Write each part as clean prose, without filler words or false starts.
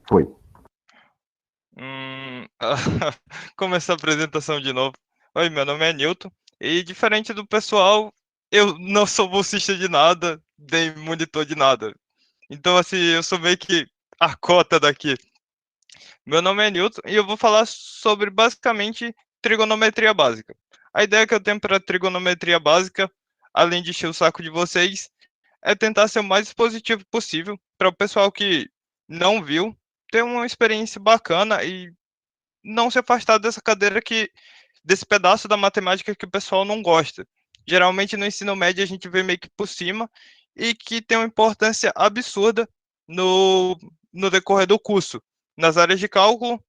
Foi. Começar a apresentação de novo. Oi, meu nome é Newton. E diferente do pessoal, eu não sou bolsista de nada, nem monitor de nada. Então, assim, eu sou meio que a cota daqui. Meu nome é Newton e eu vou falar sobre basicamente trigonometria básica. A ideia que eu tenho para trigonometria básica, além de encher o saco de vocês, é tentar ser o mais positivo possível para o pessoal que não viu ter uma experiência bacana e não se afastar dessa cadeira que desse pedaço da matemática que o pessoal não gosta. Geralmente no ensino médio a gente vê meio que por cima e que tem uma importância absurda no, no decorrer do curso, nas áreas de cálculo,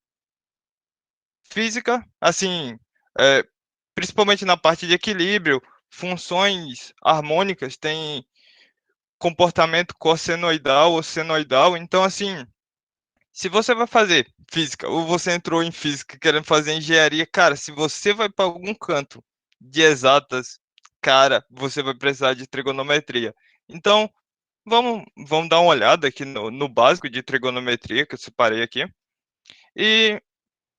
física, assim, é, principalmente na parte de equilíbrio, funções harmônicas, tem comportamento cossenoidal ou senoidal, então assim, se você vai fazer física, ou você entrou em física querendo fazer engenharia, cara, se você vai para algum canto de exatas, cara, você vai precisar de trigonometria. Então, vamos dar uma olhada aqui no básico de trigonometria que eu separei aqui. E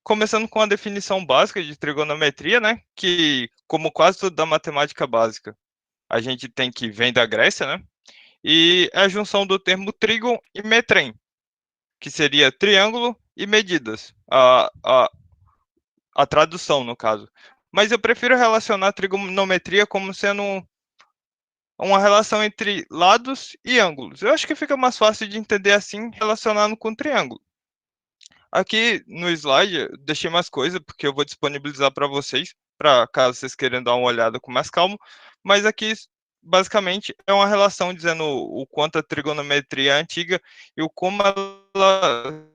começando com a definição básica de trigonometria, né? Que, como quase tudo da matemática básica, a gente tem que vem da Grécia, né? E é a junção do termo trígon e metrem, que seria triângulo e medidas, a tradução, no caso. Mas eu prefiro relacionar a trigonometria como sendo uma relação entre lados e ângulos. Eu acho que fica mais fácil de entender assim, relacionando com triângulo. Aqui no slide, eu deixei mais coisa, porque eu vou disponibilizar para vocês, para caso vocês queiram dar uma olhada com mais calma. Mas aqui, basicamente, é uma relação dizendo o quanto a trigonometria é antiga e o como ela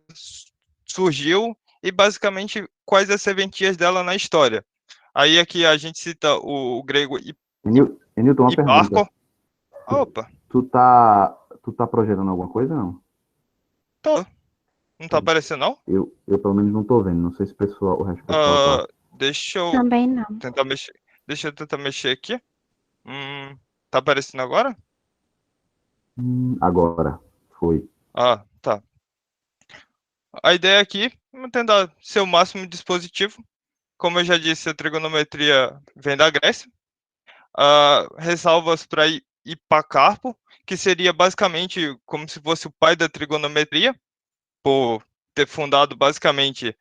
surgiu e, basicamente, quais as serventias dela na história. Aí aqui a gente cita o grego Newton, uma pergunta. Hiparco. Opa, Tu tá projetando alguma coisa, não? tô. Não tá aparecendo, não? Eu pelo menos não tô vendo. Não sei se o resto do pessoal tá. Deixa eu Também não. tentar mexer. Deixa eu tentar mexer aqui. Tá aparecendo agora? Agora. Foi. Ah, tá. A ideia aqui é tentar ser o máximo dispositivo. Como eu já disse, a trigonometria vem da Grécia. Ressalvas para Hipacarpo, que seria basicamente como se fosse o pai da trigonometria, por ter fundado basicamente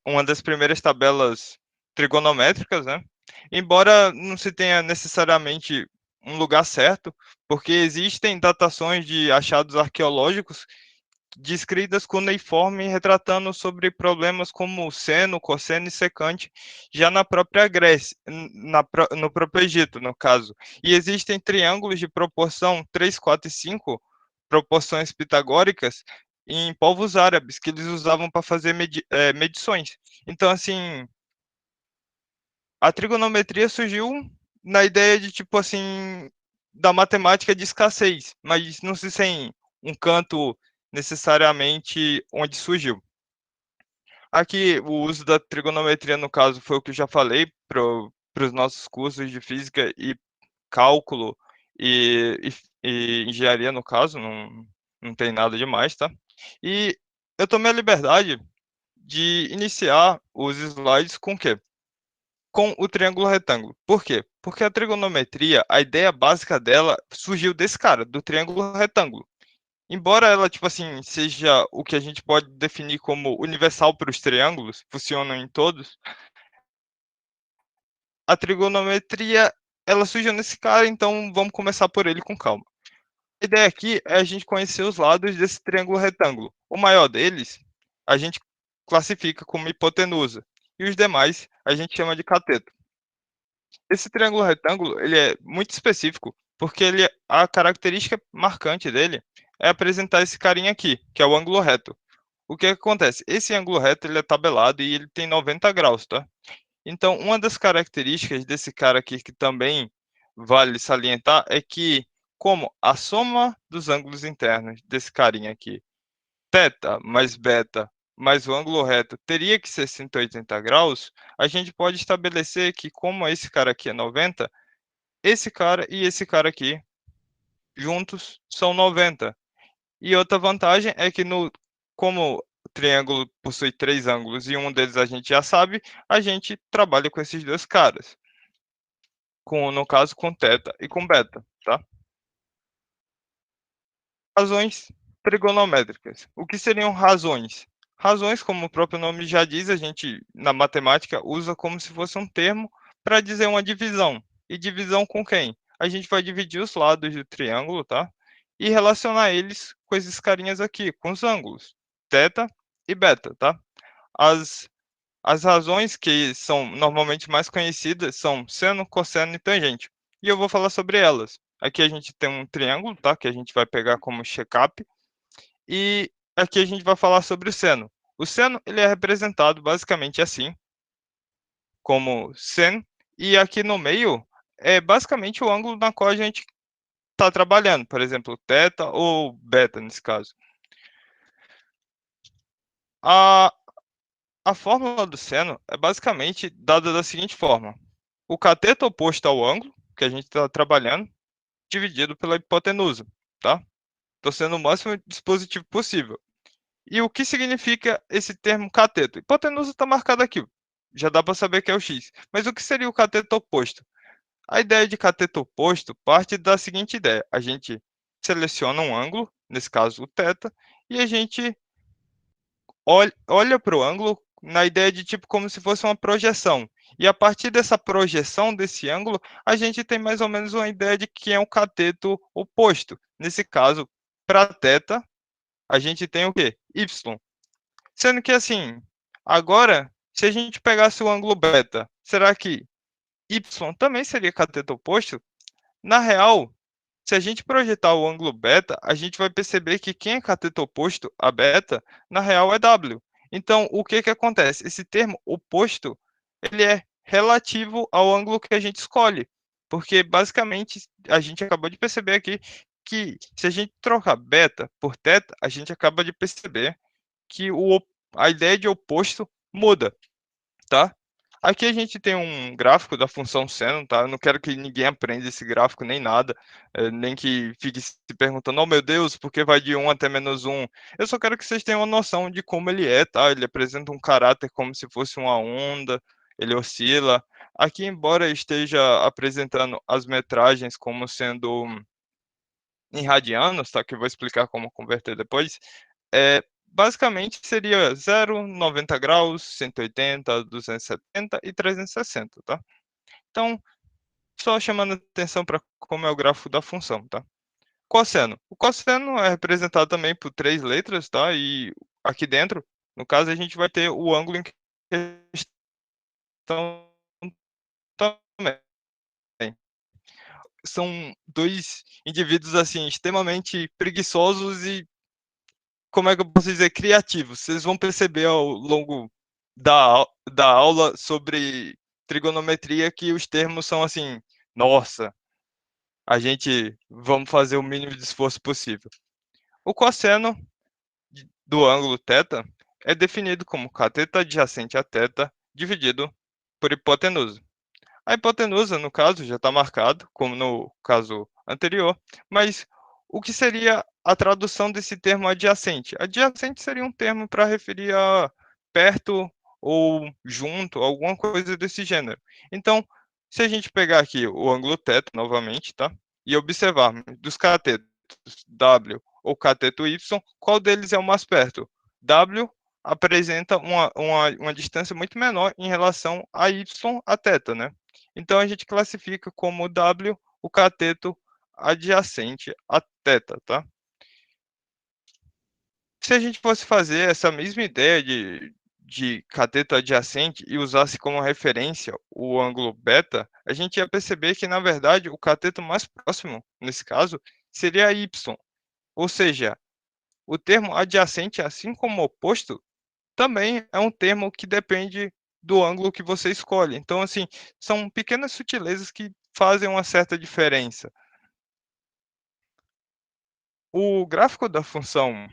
uma das primeiras tabelas trigonométricas, né? Embora não se tenha necessariamente um lugar certo, porque existem datações de achados arqueológicos descritas cuneiforme, retratando sobre problemas como seno, cosseno e secante, já na própria Grécia, no próprio Egito, no caso. E existem triângulos de proporção 3, 4 e 5, proporções pitagóricas, em povos árabes, que eles usavam para fazer medições. Então, assim, a trigonometria surgiu na ideia de, tipo assim, da matemática de escassez, mas não se tem um canto necessariamente onde surgiu. Aqui, o uso da trigonometria, no caso, foi o que eu já falei para os nossos cursos de física e cálculo e engenharia, no caso, não tem nada demais, tá? E eu tomei a liberdade de iniciar os slides com o quê? Com o triângulo retângulo. Por quê? Porque a trigonometria, a ideia básica dela surgiu desse cara, do triângulo retângulo. Embora ela, tipo assim, seja o que a gente pode definir como universal para os triângulos, funcionam em todos, a trigonometria, ela surgiu nesse cara, então vamos começar por ele com calma. A ideia aqui é a gente conhecer os lados desse triângulo retângulo. O maior deles, a gente classifica como hipotenusa, e os demais a gente chama de cateto. Esse triângulo retângulo, ele é muito específico, porque a característica marcante dele é apresentar esse carinha aqui, que é o ângulo reto. O que acontece? Esse ângulo reto, ele é tabelado e ele tem 90 graus, tá? Então, uma das características desse cara aqui que também vale salientar é que, como a soma dos ângulos internos desse carinha aqui, θ mais beta mais o ângulo reto teria que ser 180 graus, a gente pode estabelecer que, como esse cara aqui é 90, esse cara e esse cara aqui juntos são 90. E outra vantagem é que, como triângulo possui 3 ângulos e um deles a gente já sabe, a gente trabalha com esses 2 caras, no caso com θ e com β, tá? Razões trigonométricas. O que seriam razões? Razões, como o próprio nome já diz, a gente na matemática usa como se fosse um termo para dizer uma divisão. E divisão com quem? A gente vai dividir os lados do triângulo, tá? E relacionar eles com esses carinhas aqui, com os ângulos, θ e β, tá? As, as razões que são normalmente mais conhecidas são seno, cosseno e tangente. E eu vou falar sobre elas. Aqui a gente tem um triângulo, tá? Que a gente vai pegar como check-up. E aqui a gente vai falar sobre o seno. O seno ele é representado basicamente assim, como sen, e aqui no meio é basicamente o ângulo na qual a gente está trabalhando, por exemplo, θ ou beta nesse caso. A, a fórmula do seno é basicamente dada da seguinte forma: o cateto oposto ao ângulo que a gente está trabalhando, dividido pela hipotenusa, tá? Estou sendo o máximo dispositivo possível. E o que significa esse termo cateto? Hipotenusa está marcado aqui, já dá para saber que é o x. Mas o que seria o cateto oposto? A ideia de cateto oposto parte da seguinte ideia: a gente seleciona um ângulo, nesse caso o θ, e a gente olha para o ângulo na ideia de tipo como se fosse uma projeção. E a partir dessa projeção desse ângulo, a gente tem mais ou menos uma ideia de que é um cateto oposto. Nesse caso, para θ, a gente tem o quê? Y. Sendo que assim, agora, se a gente pegasse o ângulo beta, será que y também seria cateto oposto? Na real, se a gente projetar o ângulo beta, a gente vai perceber que quem é cateto oposto a beta, na real é w. Então, o que que acontece? Esse termo oposto, ele é relativo ao ângulo que a gente escolhe. Porque, basicamente, a gente acabou de perceber aqui que se a gente trocar beta por θ, a gente acaba de perceber que a ideia de oposto muda, tá? Aqui a gente tem um gráfico da função seno, tá? Eu não quero que ninguém aprenda esse gráfico nem nada, nem que fique se perguntando, oh meu Deus, por que vai de 1 até -1? Eu só quero que vocês tenham uma noção de como ele é, tá? Ele apresenta um caráter como se fosse uma onda, ele oscila. Aqui, embora esteja apresentando as metragens como sendo em radianos, tá? Que eu vou explicar como converter depois. Basicamente seria 0, 90 graus, 180, 270 e 360, tá? Então, só chamando atenção para como é o gráfico da função, tá? Cosseno. O cosseno é representado também por 3 letras, tá? E aqui dentro, no caso, a gente vai ter o ângulo em questão também. São 2 indivíduos, assim, extremamente preguiçosos e, como é que eu posso dizer, criativos. Vocês vão perceber ao longo da aula sobre trigonometria que os termos são assim, nossa, a gente vamos fazer o mínimo de esforço possível. O cosseno do ângulo θ é definido como cateto adjacente a θ dividido por hipotenusa. A hipotenusa, no caso, já está marcado, como no caso anterior, mas o que seria a tradução desse termo adjacente? Adjacente seria um termo para referir a perto ou junto, alguma coisa desse gênero. Então, se a gente pegar aqui o ângulo θ novamente, tá? E observarmos dos catetos W ou cateto Y, qual deles é o mais perto? W apresenta uma distância muito menor em relação a Y a θ, né? Então, a gente classifica como W o cateto adjacente a θ, tá? Se a gente fosse fazer essa mesma ideia de cateto adjacente e usasse como referência o ângulo beta, a gente ia perceber que, na verdade, o cateto mais próximo, nesse caso, seria y. Ou seja, o termo adjacente, assim como oposto, também é um termo que depende do ângulo que você escolhe. Então, assim, são pequenas sutilezas que fazem uma certa diferença. O gráfico da função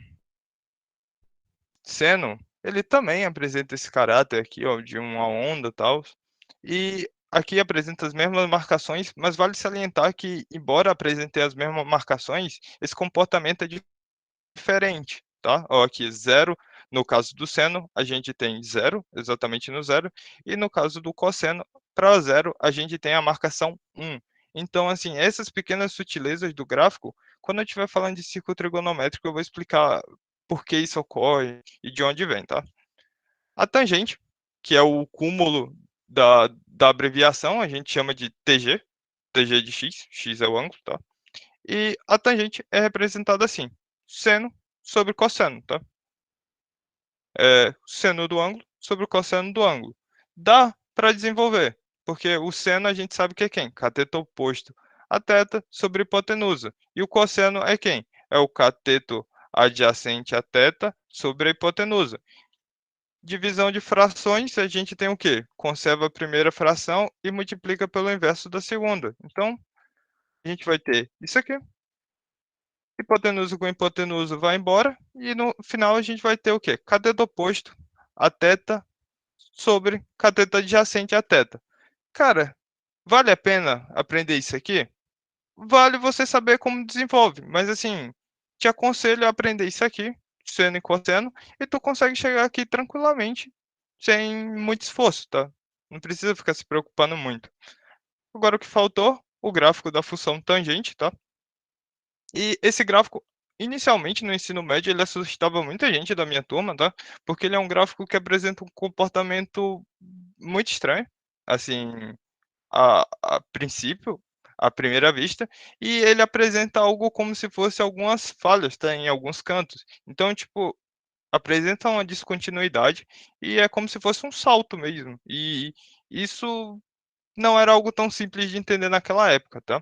seno, ele também apresenta esse caráter aqui, ó, de uma onda e tal. E aqui apresenta as mesmas marcações, mas vale salientar que, embora apresente as mesmas marcações, esse comportamento é diferente, tá? Ó, aqui 0, No caso do seno, a gente tem 0, exatamente no 0, e no caso do cosseno, para 0, a gente tem a marcação 1. Então, assim, essas pequenas sutilezas do gráfico, quando eu estiver falando de círculo trigonométrico, eu vou explicar por que isso ocorre e de onde vem, tá? A tangente, que é o cúmulo da abreviação, a gente chama de TG, TG de x é o ângulo, tá? E a tangente é representada assim, seno sobre cosseno, tá? Seno do ângulo sobre o cosseno do ângulo. Dá para desenvolver, porque o seno a gente sabe que é quem? Cateto oposto a θ sobre hipotenusa. E o cosseno é quem? É o cateto adjacente a θ sobre a hipotenusa. Divisão de frações, a gente tem o quê? Conserva a primeira fração e multiplica pelo inverso da segunda. Então, a gente vai ter isso aqui. Hipotenusa com hipotenusa vai embora. E no final a gente vai ter o quê? Cateto oposto a θ sobre cateto adjacente a θ. Cara, vale a pena aprender isso aqui? Vale você saber como desenvolve. Mas assim, te aconselho a aprender isso aqui, seno e cosseno, e tu consegue chegar aqui tranquilamente, sem muito esforço, tá? Não precisa ficar se preocupando muito. Agora o que faltou, o gráfico da função tangente, tá? E esse gráfico, inicialmente no ensino médio, ele assustava muita gente da minha turma, tá? Porque ele é um gráfico que apresenta um comportamento muito estranho, assim, a princípio, à primeira vista, e ele apresenta algo como se fosse algumas falhas, tá, em alguns cantos. Então, tipo, apresenta uma descontinuidade e é como se fosse um salto mesmo. E isso não era algo tão simples de entender naquela época, tá?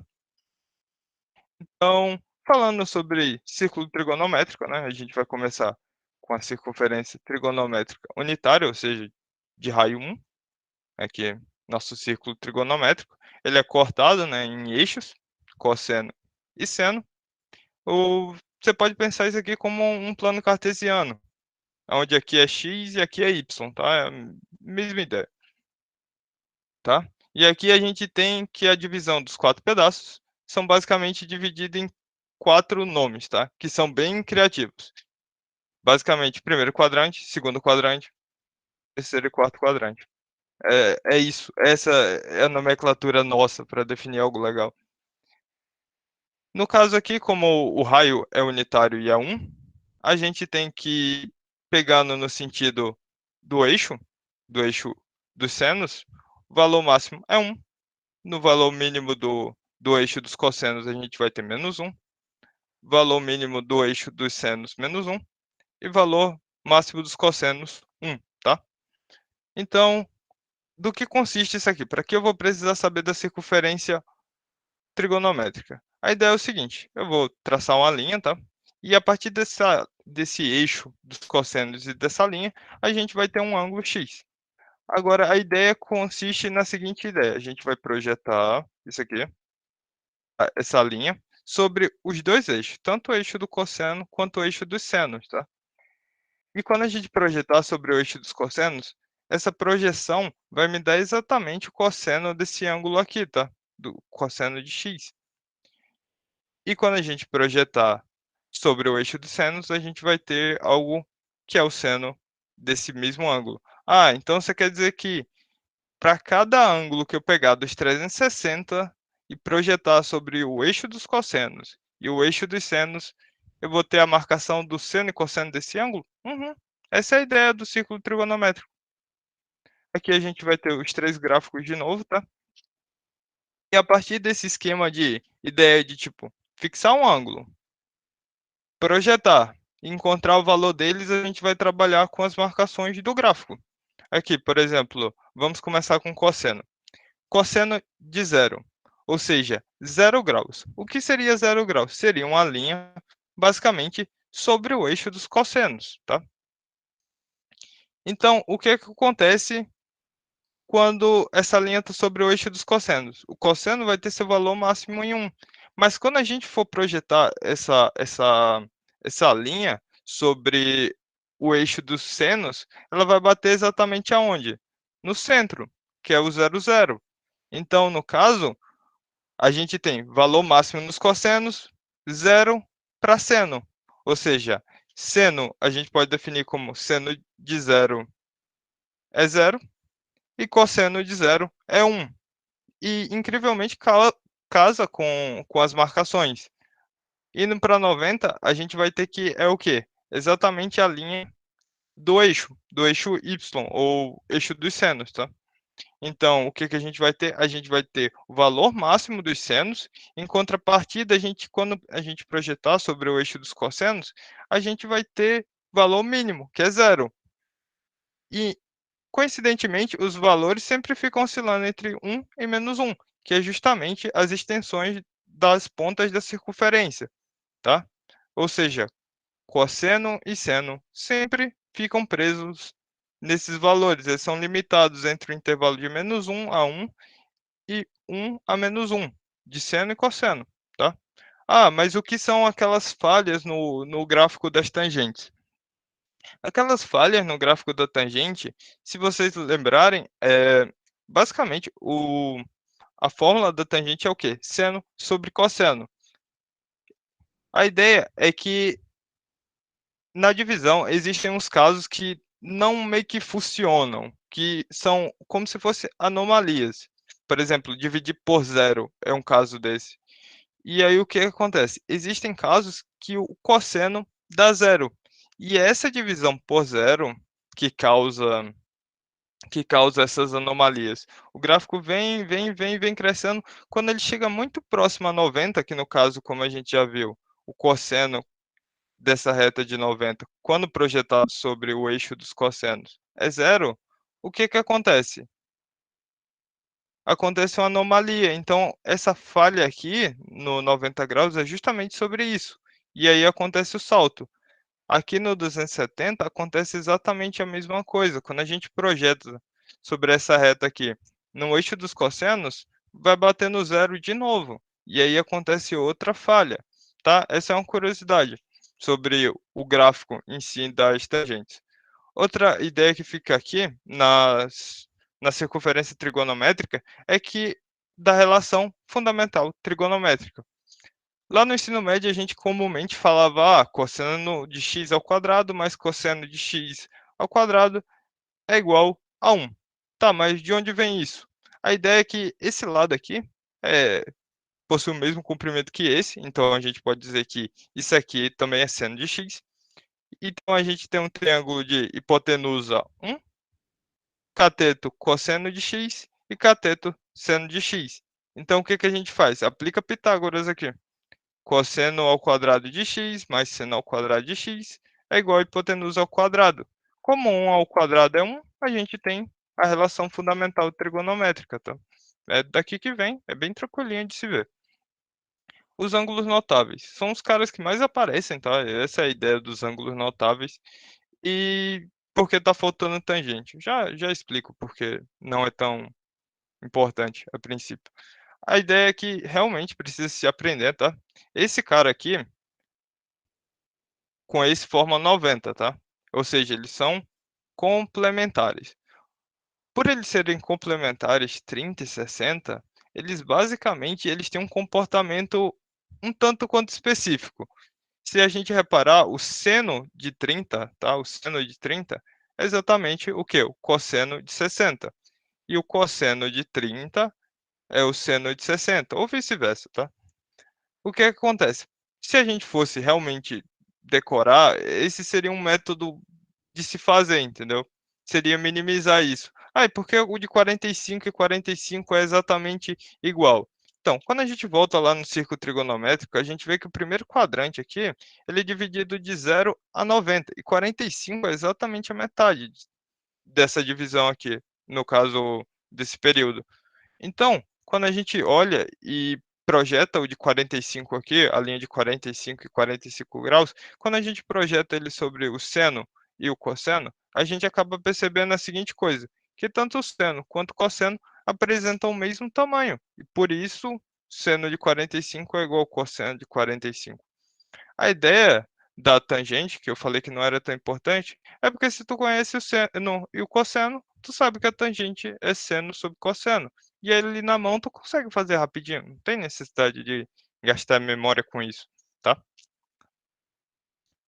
Então, falando sobre círculo trigonométrico, né, a gente vai começar com a circunferência trigonométrica unitária, ou seja, de raio 1, aqui é nosso círculo trigonométrico. Ele é cortado, né, em eixos, cosseno e seno. Ou você pode pensar isso aqui como um plano cartesiano, onde aqui é x e aqui é y, tá? É a mesma ideia, tá? E aqui a gente tem que a divisão dos 4 pedaços são basicamente divididos em 4 nomes, tá? Que são bem criativos. Basicamente, primeiro quadrante, segundo quadrante, terceiro e quarto quadrante. É isso, essa é a nomenclatura nossa para definir algo legal. No caso aqui, como o raio é unitário e é 1, a gente tem que, pegando no sentido do eixo dos senos, o valor máximo é 1. No valor mínimo do eixo dos cossenos, a gente vai ter menos 1. Valor mínimo do eixo dos senos, menos 1. E valor máximo dos cossenos, 1, tá? Então, do que consiste isso aqui? Para que eu vou precisar saber da circunferência trigonométrica? A ideia é o seguinte, eu vou traçar uma linha, tá? E a partir desse eixo dos cossenos e dessa linha, a gente vai ter um ângulo x. Agora, a ideia consiste na seguinte ideia, a gente vai projetar isso aqui, essa linha, sobre os dois eixos, tanto o eixo do cosseno quanto o eixo dos senos, tá? E quando a gente projetar sobre o eixo dos cossenos, essa projeção vai me dar exatamente o cosseno desse ângulo aqui, tá? Do cosseno de x. E quando a gente projetar sobre o eixo dos senos, a gente vai ter algo que é o seno desse mesmo ângulo. Ah, então você quer dizer que para cada ângulo que eu pegar dos 360 e projetar sobre o eixo dos cossenos e o eixo dos senos, eu vou ter a marcação do seno e cosseno desse ângulo? Uhum. Essa é a ideia do círculo trigonométrico. Aqui a gente vai ter os 3 gráficos de novo, tá? E a partir desse esquema de ideia de, tipo, fixar um ângulo, projetar e encontrar o valor deles, a gente vai trabalhar com as marcações do gráfico. Aqui, por exemplo, vamos começar com cosseno. Cosseno de zero, ou seja, 0 graus. O que seria 0 graus? Seria uma linha, basicamente, sobre o eixo dos cossenos, tá? Então, o que acontece quando essa linha está sobre o eixo dos cossenos? O cosseno vai ter seu valor máximo em 1. Mas quando a gente for projetar essa linha sobre o eixo dos senos, ela vai bater exatamente aonde? No centro, que é o 0, 0. Então, no caso, a gente tem valor máximo nos cossenos, 0 para seno. Ou seja, Seno, a gente pode definir como seno de zero é zero e cosseno de zero é 1. E, incrivelmente, casa com as marcações. Indo para 90, a gente vai ter que, é o quê? Exatamente a linha do eixo Y, ou eixo dos senos, tá? Então, o que que a gente vai ter? A gente vai ter o valor máximo dos senos, em contrapartida, quando a gente projetar sobre o eixo dos cossenos, a gente vai ter valor mínimo, que é zero. E, coincidentemente, os valores sempre ficam oscilando entre 1 e -1, que é justamente as extensões das pontas da circunferência, tá? Ou seja, cosseno e seno sempre ficam presos nesses valores, eles são limitados entre o intervalo de -1 a 1 e 1 a -1, de seno e cosseno, tá? Ah, mas o que são aquelas falhas no gráfico das tangentes? Aquelas falhas no gráfico da tangente, se vocês lembrarem, basicamente a fórmula da tangente é o quê? Seno sobre cosseno. A ideia é que na divisão existem uns casos que não meio que funcionam, que são como se fossem anomalias. Por exemplo, dividir por zero é um caso desse. E aí o que acontece? Existem casos que o cosseno dá zero. E é essa divisão por zero que causa essas anomalias. O gráfico vem crescendo. Quando ele chega muito próximo a 90, que no caso, como a gente já viu, o cosseno dessa reta de 90, quando projetado sobre o eixo dos cossenos, é zero, o que que acontece? Acontece uma anomalia. Então, essa falha aqui, no 90 graus, é justamente sobre isso. E aí acontece o salto. Aqui no 270 acontece exatamente a mesma coisa. Quando a gente projeta sobre essa reta aqui no eixo dos cossenos, vai bater no zero de novo. E aí acontece outra falha, tá? Essa é uma curiosidade sobre o gráfico em si das tangentes. Outra ideia que fica aqui na circunferência trigonométrica é que da relação fundamental trigonométrica. Lá no ensino médio, a gente comumente falava, cosseno de x ao quadrado mais cosseno de x ao quadrado é igual a 1. Tá, mas de onde vem isso? A ideia é que esse lado aqui é, possui o mesmo comprimento que esse, então a gente pode dizer que isso aqui também é seno de x. Então a gente tem um triângulo de hipotenusa 1, cateto cosseno de x e cateto seno de x. Então o que que a gente faz? Aplica Pitágoras aqui. Cosseno ao quadrado de x mais seno ao quadrado de x é igual a hipotenusa ao quadrado. Como 1 ao quadrado é 1, a gente tem a relação fundamental trigonométrica, tá? É daqui que vem, é bem tranquilinho de se ver. Os ângulos notáveis são os caras que mais aparecem, tá? Essa é a ideia dos ângulos notáveis. E por que está faltando tangente? Já explico porque não é tão importante a princípio. A ideia é que realmente precisa se aprender, tá? Esse cara aqui, com esse forma 90, tá? Ou seja, eles são complementares. Por eles serem complementares 30 e 60, eles têm um comportamento um tanto quanto específico. Se a gente reparar, o seno de 30, tá? O seno de 30 é exatamente o que? O cosseno de 60. E o cosseno de 30 é o seno de 60, ou vice-versa, tá? O que acontece? Se a gente fosse realmente decorar, esse seria um método de se fazer, entendeu? Seria minimizar isso. Ah, e por que o de 45 e 45 é exatamente igual? Então, quando a gente volta lá no círculo trigonométrico, a gente vê que o primeiro quadrante aqui, ele é dividido de 0 a 90, e 45 é exatamente a metade dessa divisão aqui, no caso desse período. Então, quando a gente olha e projeta o de 45 aqui, a linha de 45 e 45 graus, quando a gente projeta ele sobre o seno e o cosseno, a gente acaba percebendo a seguinte coisa, que tanto o seno quanto o cosseno apresentam o mesmo tamanho, e por isso seno de 45 é igual ao cosseno de 45. A ideia da tangente, que eu falei que não era tão importante, é porque se tu conhece o seno e o cosseno, tu sabe que a tangente é seno sobre cosseno. E aí ali na mão tu consegue fazer rapidinho, não tem necessidade de gastar memória com isso, tá?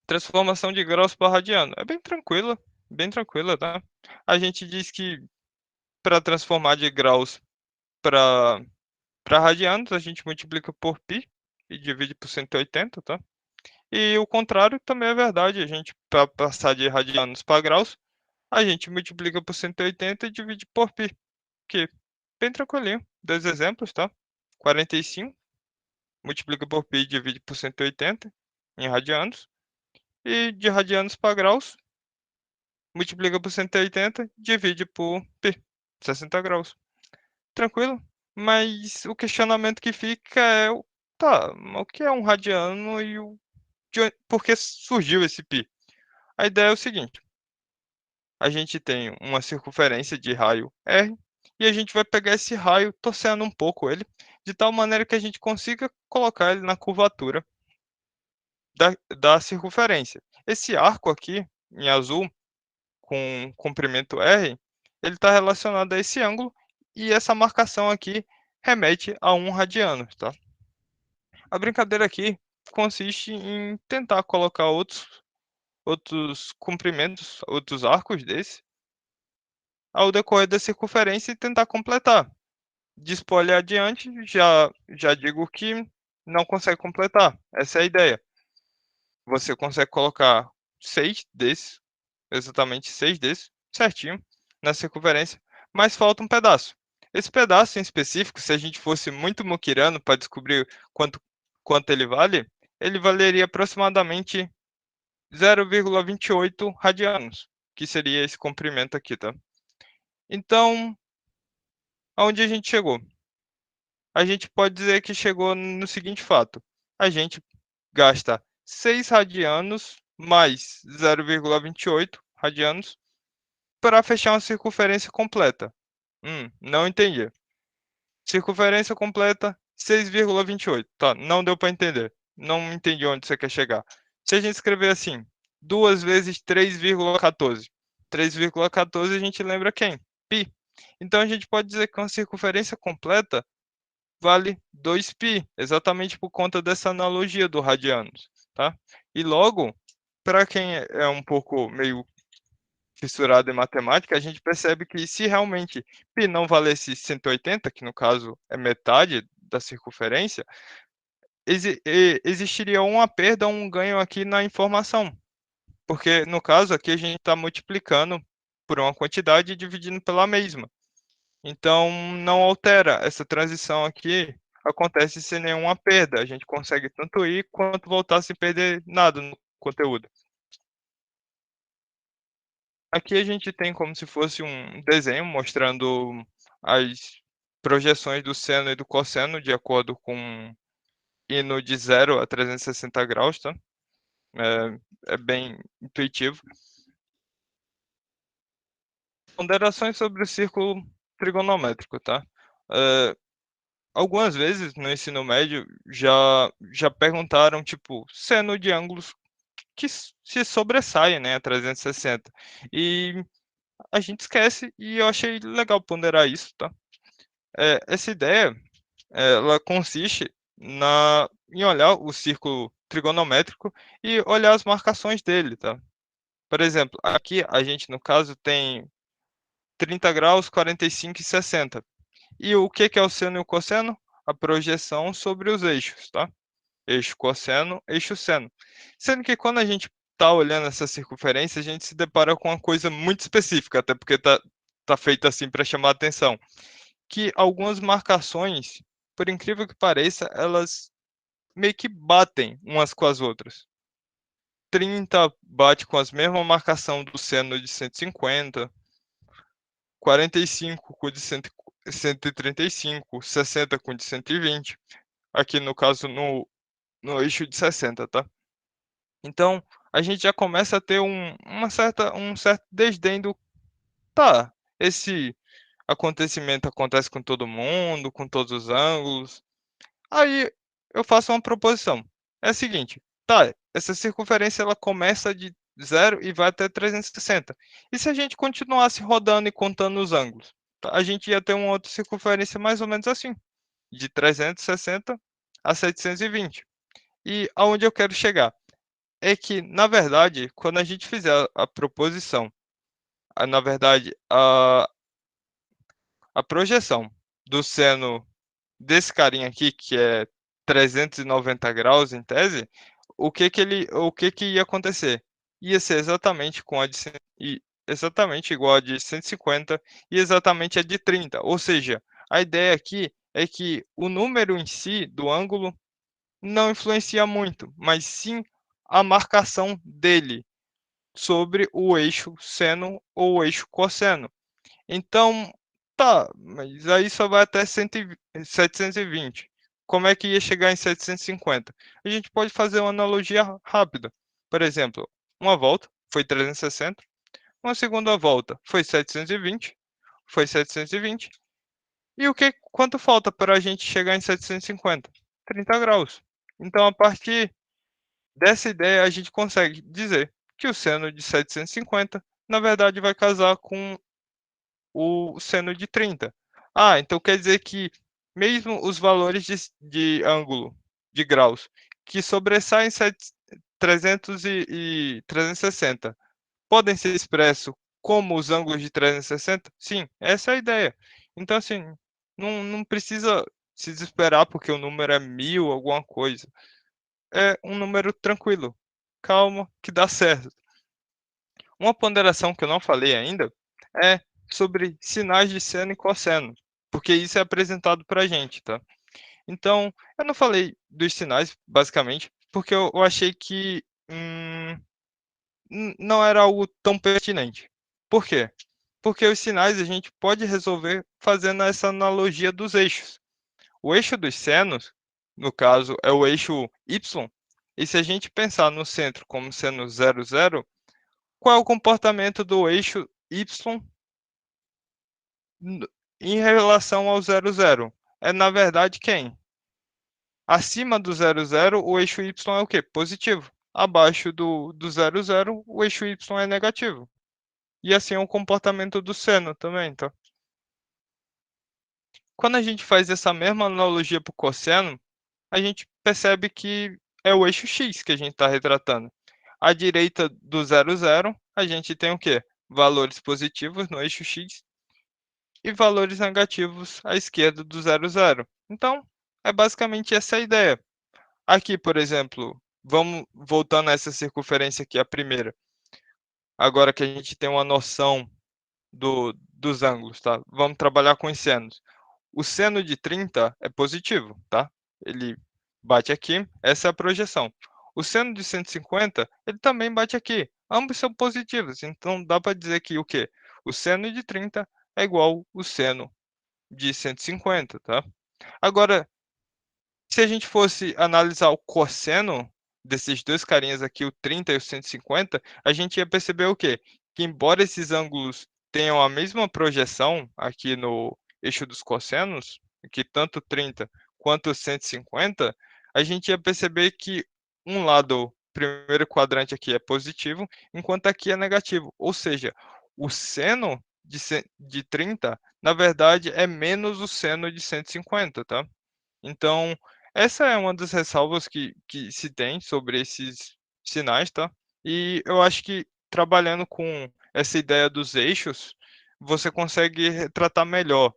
Transformação de graus para radiano. É bem tranquila, tá? A gente diz que para transformar de graus para radianos, a gente multiplica por π e divide por 180, tá? E o contrário também é verdade. A gente, para passar de radianos para graus, a gente multiplica por 180 e divide por π. Que bem tranquilinho. Dois exemplos, tá? 45 multiplica por π e divide por 180 em radianos. E de radianos para graus, multiplica por 180, divide por π, 60 graus. Tranquilo? Mas o questionamento que fica é, tá, o que é um radiano e por que surgiu esse π? A ideia é o seguinte, a gente tem uma circunferência de raio R, e a gente vai pegar esse raio, torcendo um pouco ele, de tal maneira que a gente consiga colocar ele na curvatura da circunferência. Esse arco aqui, em azul, com comprimento R, ele está relacionado a esse ângulo, e essa marcação aqui remete a 1 radiano, tá? A brincadeira aqui consiste em tentar colocar outros comprimentos, outros arcos desse, ao decorrer da circunferência e tentar completar. De spoiler adiante, já digo que não consegue completar. Essa é a ideia. Você consegue colocar 6 desses, exatamente 6 desses, certinho, na circunferência, mas falta um pedaço. Esse pedaço em específico, se a gente fosse muito muquirano para descobrir quanto ele valeria aproximadamente 0,28 radianos, que seria esse comprimento aqui, tá? Então, aonde a gente chegou? A gente pode dizer que chegou no seguinte fato: a gente gasta 6 radianos mais 0,28 radianos para fechar uma circunferência completa. Não entendi. Circunferência completa 6,28. Tá, não deu para entender. Não entendi onde você quer chegar. Se a gente escrever assim, 2 vezes 3,14. 3,14 a gente lembra quem? Π. Então a gente pode dizer que uma circunferência completa vale 2π, exatamente por conta dessa analogia do radianos, tá? E logo, para quem é um pouco meio fissurado em matemática, a gente percebe que se realmente π não valesse 180, que no caso é metade da circunferência, existiria uma perda ou um ganho aqui na informação. Porque no caso aqui a gente está multiplicando por uma quantidade e dividindo pela mesma. Então não altera, essa transição aqui acontece sem nenhuma perda. A gente consegue tanto ir quanto voltar sem perder nada no conteúdo. Aqui a gente tem como se fosse um desenho mostrando as projeções do seno e do cosseno de acordo com indo de 0 a 360 graus, tá? É bem intuitivo. Ponderações sobre o círculo trigonométrico, tá? Algumas vezes no ensino médio já perguntaram, tipo, seno de ângulos que se sobressaem, né, a 360. E a gente esquece, e eu achei legal ponderar isso, tá? Essa ideia, ela consiste em olhar o círculo trigonométrico e olhar as marcações dele, tá? Por exemplo, aqui a gente, no caso, tem 30 graus, 45 e 60. E o que é o seno e o cosseno? A projeção sobre os eixos, tá? Eixo cosseno, eixo seno. Sendo que quando a gente está olhando essa circunferência, a gente se depara com uma coisa muito específica, até porque tá feita assim para chamar a atenção, que algumas marcações, por incrível que pareça, elas meio que batem umas com as outras. 30 bate com as mesma marcação do seno de 150, 45 com o de 135, 60 com o de 120, aqui no caso no eixo de 60, tá? Então, a gente já começa a ter um certo desdém do, tá, esse acontecimento acontece com todo mundo, com todos os ângulos. Aí eu faço uma proposição. É a seguinte, tá, essa circunferência ela começa de 0 e vai até 360. E se a gente continuasse rodando e contando os ângulos? Tá? A gente ia ter uma outra circunferência mais ou menos assim, de 360 a 720. E aonde eu quero chegar? é que, na verdade, quando a gente fizer a proposição, na verdade, a projeção do seno desse carinha aqui, que é 390 graus em tese, o que que ia acontecer? Ia ser exatamente com a de exatamente igual a de 150 e exatamente a de 30. Ou seja, a ideia aqui é que o número em si do ângulo não influencia muito, mas sim a marcação dele sobre o eixo seno ou o eixo cosseno. Então, tá, mas aí só vai até 720. Como é que ia chegar em 750? A gente pode fazer uma analogia rápida. Por exemplo, uma volta foi 360, uma segunda volta foi 720, foi 720. E quanto falta para a gente chegar em 750? 30 graus. Então, a partir dessa ideia, a gente consegue dizer que o seno de 750, na verdade, vai casar com o seno de 30. Ah, então quer dizer que mesmo os valores de ângulo, de graus, que sobressaem 300 e 360, podem ser expressos como os ângulos de 360? Sim, essa é a ideia. Então, assim, não precisa se desesperar porque o número é 1000, alguma coisa. É um número tranquilo. Calma, que dá certo. Uma ponderação que eu não falei ainda é sobre sinais de seno e cosseno, porque isso é apresentado para a gente, tá? Então, eu não falei dos sinais, basicamente, porque eu achei que não era algo tão pertinente. Por quê? Porque os sinais a gente pode resolver fazendo essa analogia dos eixos. O eixo dos senos, no caso, é o eixo Y, e se a gente pensar no centro como sendo 0, 0, qual é o comportamento do eixo Y em relação ao 0, 0? É, na verdade, quem? Acima do 0, 0, o eixo Y é o quê? Positivo. Abaixo do 0, 0, o eixo Y é negativo. E assim é o comportamento do seno também, tá? Quando a gente faz essa mesma analogia para o cosseno, a gente percebe que é o eixo X que a gente está retratando. À direita do 0, 0, a gente tem o quê? Valores positivos no eixo X e valores negativos à esquerda do 0, 0. Então, é basicamente essa a ideia. Aqui, por exemplo, vamos voltando a essa circunferência aqui, a primeira. Agora que a gente tem uma noção dos ângulos, tá? Vamos trabalhar com os senos. O seno de 30 é positivo, tá? Ele bate aqui, essa é a projeção. O seno de 150, ele também bate aqui. Ambos são positivos, então dá para dizer que o quê? O seno de 30 é igual o seno de 150, tá? Agora, se a gente fosse analisar o cosseno desses dois carinhas aqui, o 30 e o 150, a gente ia perceber o quê? Que embora esses ângulos tenham a mesma projeção aqui no eixo dos cossenos, que tanto o 30 quanto o 150, a gente ia perceber que um lado, o primeiro quadrante aqui é positivo, enquanto aqui é negativo. Ou seja, o seno de 30, na verdade, é menos o seno de 150, tá? Então, essa é uma das ressalvas que se tem sobre esses sinais, tá? E eu acho que trabalhando com essa ideia dos eixos, você consegue retratar melhor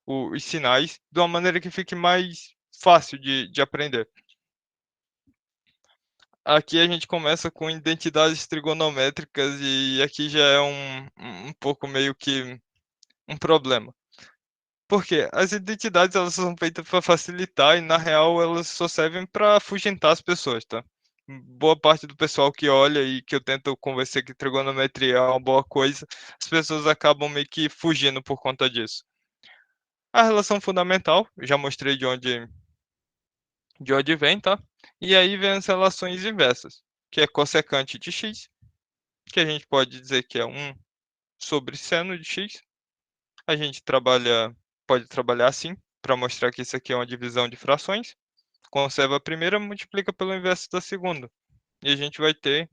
os sinais de uma maneira que fique mais fácil de aprender. Aqui a gente começa com identidades trigonométricas e aqui já é um pouco meio que um problema. Porque as identidades elas são feitas para facilitar e na real elas só servem para afugentar as pessoas, tá? Boa parte do pessoal que olha e que eu tento convencer que trigonometria é uma boa coisa, as pessoas acabam meio que fugindo por conta disso. A relação fundamental, já mostrei de onde vem, tá? E aí vem as relações inversas, que é cossecante de x, que a gente pode dizer que é 1 sobre seno de x. A gente pode trabalhar assim, para mostrar que isso aqui é uma divisão de frações. Conserva a primeira, multiplica pelo inverso da segunda. E a gente vai ter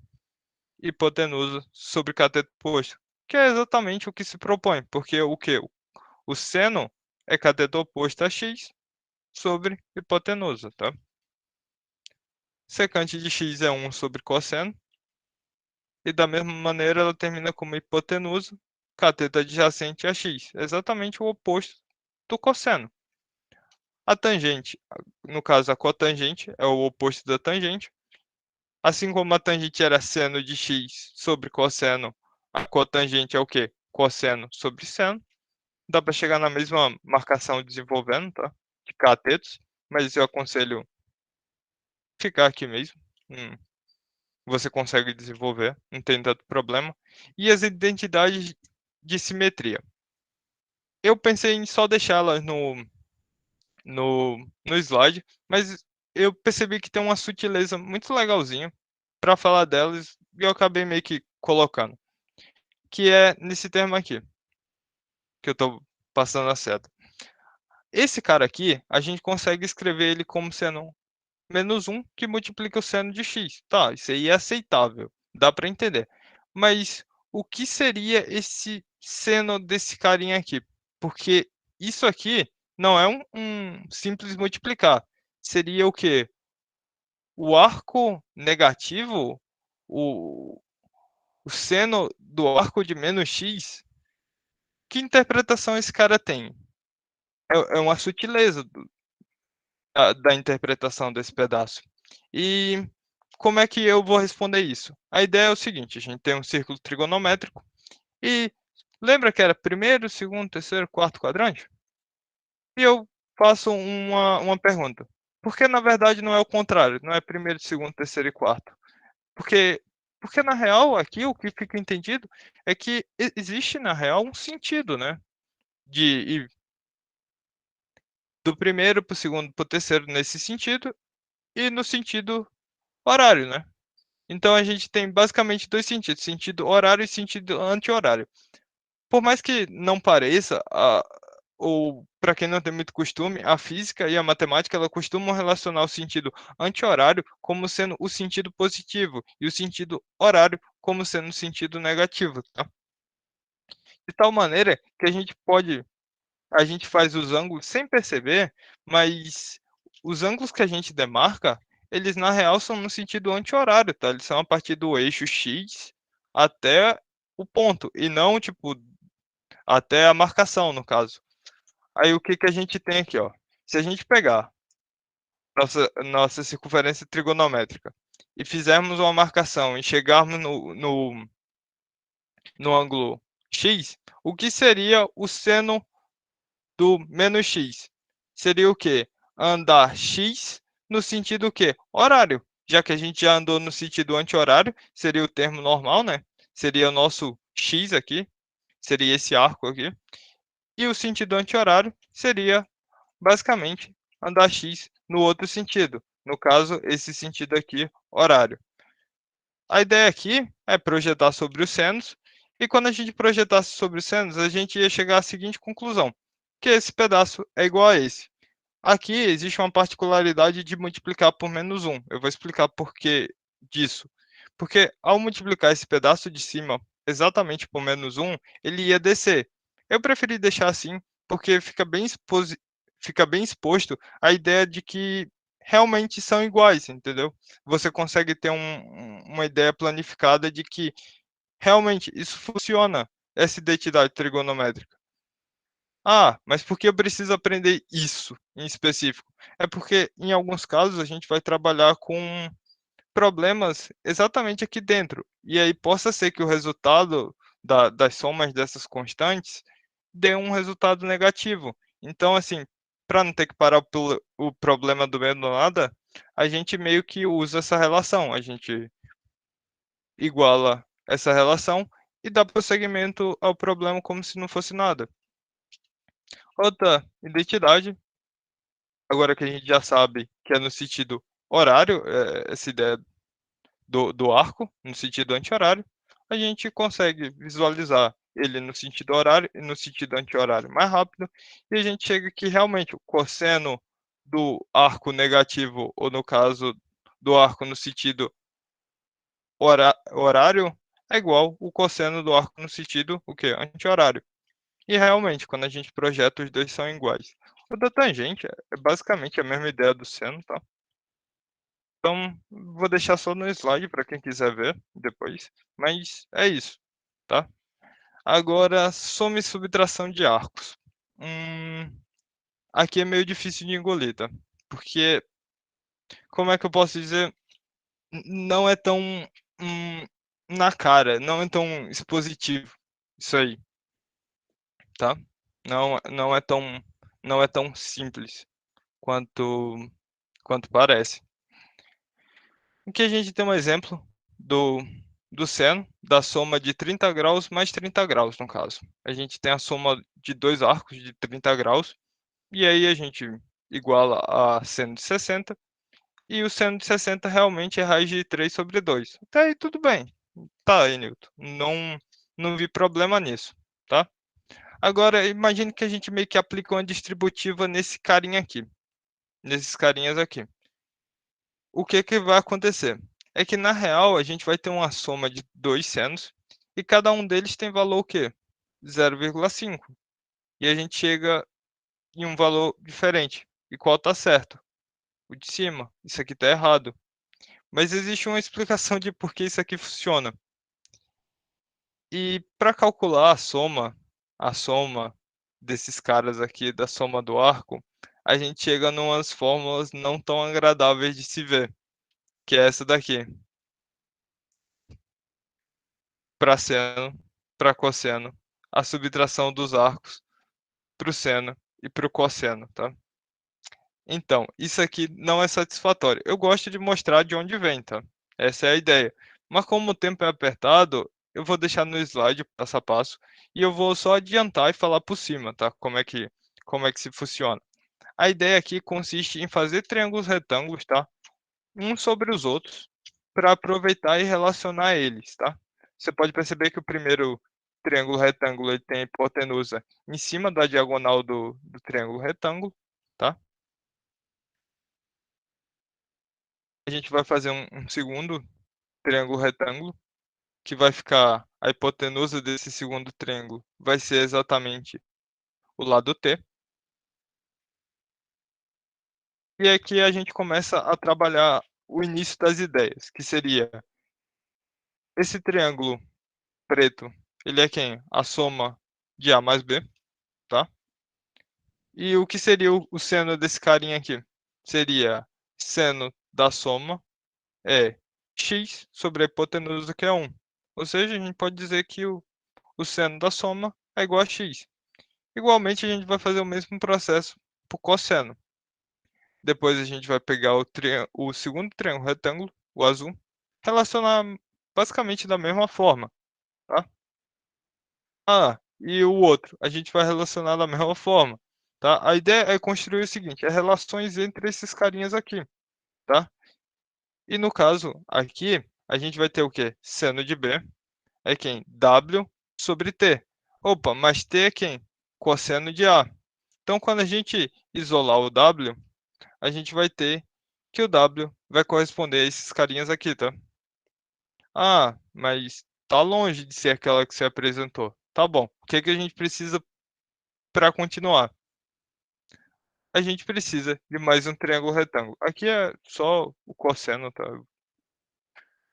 hipotenusa sobre cateto oposto, que é exatamente o que se propõe, porque o que? O seno é cateto oposto a x sobre hipotenusa, tá? secante de x é 1 sobre cosseno, e da mesma maneira ela termina como hipotenusa, cateto adjacente a x, exatamente o oposto do cosseno. A tangente, no caso a cotangente, é o oposto da tangente. Assim como a tangente era seno de x sobre cosseno, a cotangente é o quê? Cosseno sobre seno. Dá para chegar na mesma marcação desenvolvendo, tá? De catetos, mas eu aconselho ficar aqui mesmo. Você consegue desenvolver, não tem tanto problema. E as identidades de simetria. Eu pensei em só deixá-las no slide, mas eu percebi que tem uma sutileza muito legalzinha para falar delas e eu acabei meio que colocando, que é nesse termo aqui, que eu estou passando a seta. Esse cara aqui, a gente consegue escrever ele como sendo menos 1 que multiplica o seno de x. Tá, isso aí é aceitável, dá para entender. Mas o que seria esse seno desse carinha aqui? Porque isso aqui não é um simples multiplicar. Seria o quê? O arco negativo, o, o seno do arco de menos x. Que interpretação esse cara tem? É uma sutileza da interpretação desse pedaço. E como é que eu vou responder isso? A ideia é o seguinte: a gente tem um círculo trigonométrico e lembra que era primeiro, segundo, terceiro, quarto quadrante? E eu faço uma pergunta. Por que na verdade não é o contrário? Não é primeiro, segundo, terceiro e quarto? Porque, porque na real aqui o que fica entendido é que existe na real um sentido, né? De ir do primeiro para o segundo para o terceiro nesse sentido e no sentido horário, né? Então a gente tem basicamente dois sentidos, sentido horário e sentido anti-horário. Por mais que não pareça, ou para quem não tem muito costume, a física e a matemática ela costumam relacionar o sentido anti-horário como sendo o sentido positivo e o sentido horário como sendo o sentido negativo, tá? De tal maneira que a gente faz os ângulos sem perceber, mas os ângulos que a gente demarca, eles na real são no sentido anti-horário, tá? Eles são a partir do eixo X até o ponto, e não, tipo, até a marcação, no caso. Aí o que que a gente tem aqui, ó? Se a gente pegar nossa circunferência trigonométrica e fizermos uma marcação e chegarmos no ângulo X, o que seria o seno do menos x? Seria o quê? Andar x no sentido o quê? Horário. Já que a gente já andou no sentido anti-horário, seria o termo normal, né? Seria o nosso x aqui, seria esse arco aqui. E o sentido anti-horário seria, basicamente, andar x no outro sentido. No caso, esse sentido aqui, horário. A ideia aqui é projetar sobre os senos, e quando a gente projetasse sobre os senos, a gente ia chegar à seguinte conclusão, que esse pedaço é igual a esse. Aqui existe uma particularidade de multiplicar por menos 1. Eu vou explicar por que disso. Porque ao multiplicar esse pedaço de cima exatamente por menos 1, ele ia descer. Eu preferi deixar assim porque fica bem exposto a ideia de que realmente são iguais, entendeu? Você consegue ter uma ideia planificada de que realmente isso funciona, essa identidade trigonométrica. Ah, mas por que eu preciso aprender isso em específico? É porque, em alguns casos, a gente vai trabalhar com problemas exatamente aqui dentro. E aí possa ser que o resultado das somas dessas constantes dê um resultado negativo. Então, assim, para não ter que parar o problema do meio do nada, a gente meio que usa essa relação. A gente iguala essa relação e dá prosseguimento ao problema como se não fosse nada. Outra identidade, agora que a gente já sabe que é no sentido horário, essa ideia do arco, no sentido anti-horário, a gente consegue visualizar ele no sentido horário e no sentido anti-horário mais rápido, e a gente chega que realmente o cosseno do arco negativo, ou no caso do arco no sentido horário, é igual o cosseno do arco no sentido o quê? Anti-horário. E realmente, quando a gente projeta, os dois são iguais. O da tangente é basicamente a mesma ideia do seno, tá? Então, vou deixar só no slide para quem quiser ver depois, mas é isso, tá? Agora, soma e subtração de arcos. Hum, aqui é meio difícil de engolir, tá? Porque, como é que eu posso dizer? Não é tão na cara, não é tão expositivo isso aí, tá? Não é tão simples quanto parece. Aqui a gente tem um exemplo do seno da soma de 30 graus mais 30 graus, no caso. A gente tem a soma de dois arcos de 30 graus, e aí a gente iguala a seno de 60, e o seno de 60 realmente é raiz de 3 sobre 2. Até aí tudo bem. Tá aí, Newton. Não vi problema nisso, tá? Agora, imagine que a gente meio que aplica uma distributiva nesse carinha aqui, nesses carinhas aqui. O que que vai acontecer? É que, na real, a gente vai ter uma soma de dois senos, e cada um deles tem valor o quê? 0,5. E a gente chega em um valor diferente. E qual está certo? O de cima. Isso aqui está errado. Mas existe uma explicação de por que isso aqui funciona. E para calcular a soma desses caras aqui, da soma do arco, a gente chega numas fórmulas não tão agradáveis de se ver, que é essa daqui. Para seno, para cosseno, a subtração dos arcos para o seno e para o cosseno, tá? Então, isso aqui não é satisfatório. Eu gosto de mostrar de onde vem, tá? Essa é a ideia. Mas como o tempo é apertado, eu vou deixar no slide passo a passo e eu vou só adiantar e falar por cima, tá? Como é que se funciona. A ideia aqui consiste em fazer triângulos retângulos, tá? Uns sobre os outros, para aproveitar e relacionar eles, tá? Você pode perceber que o primeiro triângulo retângulo ele tem a hipotenusa em cima da diagonal do triângulo retângulo, tá? A gente vai fazer um segundo triângulo retângulo, que vai ficar a hipotenusa desse segundo triângulo vai ser exatamente o lado T. E aqui a gente começa a trabalhar o início das ideias, que seria esse triângulo preto, ele é quem? A soma de A mais B, tá? E o que seria o seno desse carinha aqui? Seria seno da soma é x sobre a hipotenusa, que é 1. Ou seja, a gente pode dizer que o seno da soma é igual a x. Igualmente, a gente vai fazer o mesmo processo para o cosseno. Depois a gente vai pegar o segundo triângulo retângulo, o azul, relacionar basicamente da mesma forma, tá? Ah, e o outro, a gente vai relacionar da mesma forma, tá? A ideia é construir o seguinte, é relações entre esses carinhas aqui, tá? E no caso aqui, a gente vai ter o quê? Seno de B é quem? W sobre T. Opa, mas T é quem? Cosseno de A. Então, quando a gente isolar o W, a gente vai ter que o W vai corresponder a esses carinhas aqui, tá? Ah, mas tá longe de ser aquela que você apresentou. Tá bom. O que que a gente precisa para continuar? A gente precisa de mais um triângulo retângulo. Aqui é só o cosseno, tá?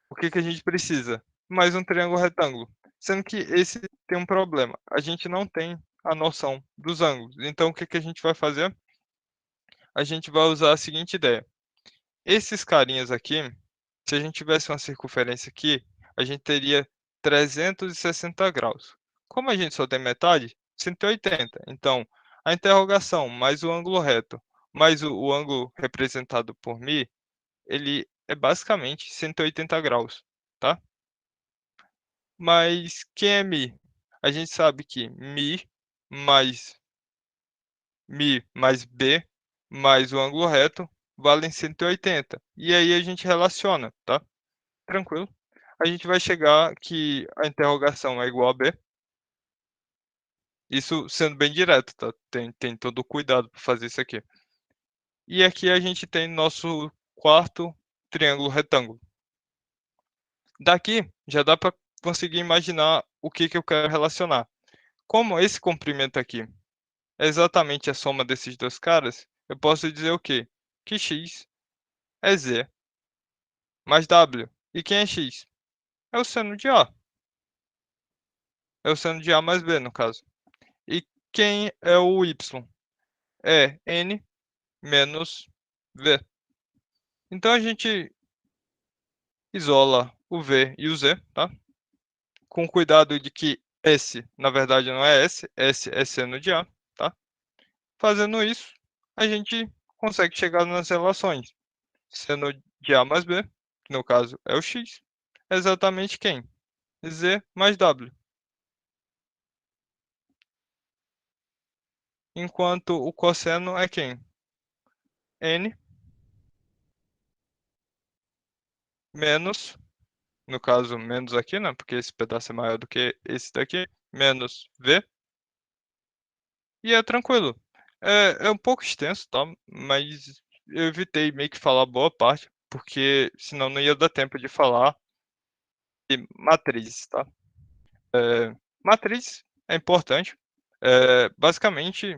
O que que a gente precisa? Mais um triângulo retângulo. Sendo que esse tem um problema. A gente não tem a noção dos ângulos. Então, o que que a gente vai fazer? A gente vai usar a seguinte ideia. Esses carinhas aqui, se a gente tivesse uma circunferência aqui, a gente teria 360 graus. Como a gente só tem metade, 180. Então, a interrogação mais o ângulo reto, mais o ângulo representado por μ, ele é basicamente 180 graus, tá? Mas quem é μ? A gente sabe que mais mais b mais o ângulo reto valem 180. E aí a gente relaciona, tá? Tranquilo. A gente vai chegar que a interrogação é igual a b. Isso sendo bem direto, tá? Tem todo o cuidado para fazer isso aqui. E aqui a gente tem nosso quarto triângulo retângulo. Daqui já dá para conseguir imaginar o que que eu quero relacionar. Como esse comprimento aqui é exatamente a soma desses dois caras, eu posso dizer o quê? Que x é z mais W. E quem é X? É o seno de A. É o seno de A mais B, no caso. E quem é o Y? É N menos V. Então a gente isola o V e o Z, tá? Com cuidado de que S, na verdade, não é S, S é seno de A, tá? Fazendo isso, a gente consegue chegar nas relações. Seno de A mais B, que no caso é o X, é exatamente quem? Z mais W. Enquanto o cosseno é quem? N menos, no caso, menos aqui, né? Porque esse pedaço é maior do que esse daqui, menos V, e é tranquilo. É um pouco extenso, tá? Mas eu evitei meio que falar boa parte, porque senão não ia dar tempo de falar de matrizes, tá? Matriz é importante. Basicamente,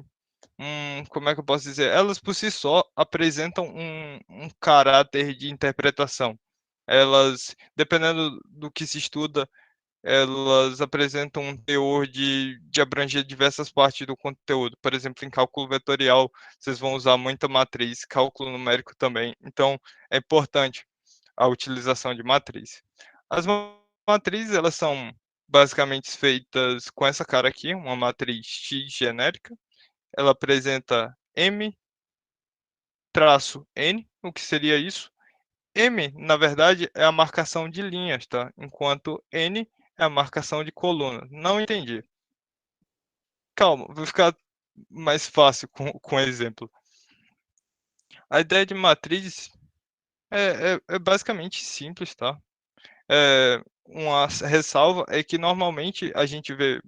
como é que eu posso dizer? Elas por si só apresentam um caráter de interpretação. Elas, dependendo do que se estuda, elas apresentam um teor de abranger diversas partes do conteúdo. Por exemplo, em cálculo vetorial, vocês vão usar muita matriz, cálculo numérico também. Então, é importante a utilização de matriz. As matrizes, elas são basicamente feitas com essa cara aqui, uma matriz X genérica. Ela apresenta M traço N. O que seria isso? M, na verdade, é a marcação de linhas, tá? Enquanto N é a marcação de colunas. Não entendi. Calma, vou ficar mais fácil com exemplo. A ideia de matriz é basicamente simples, tá? Uma ressalva é que normalmente a gente vê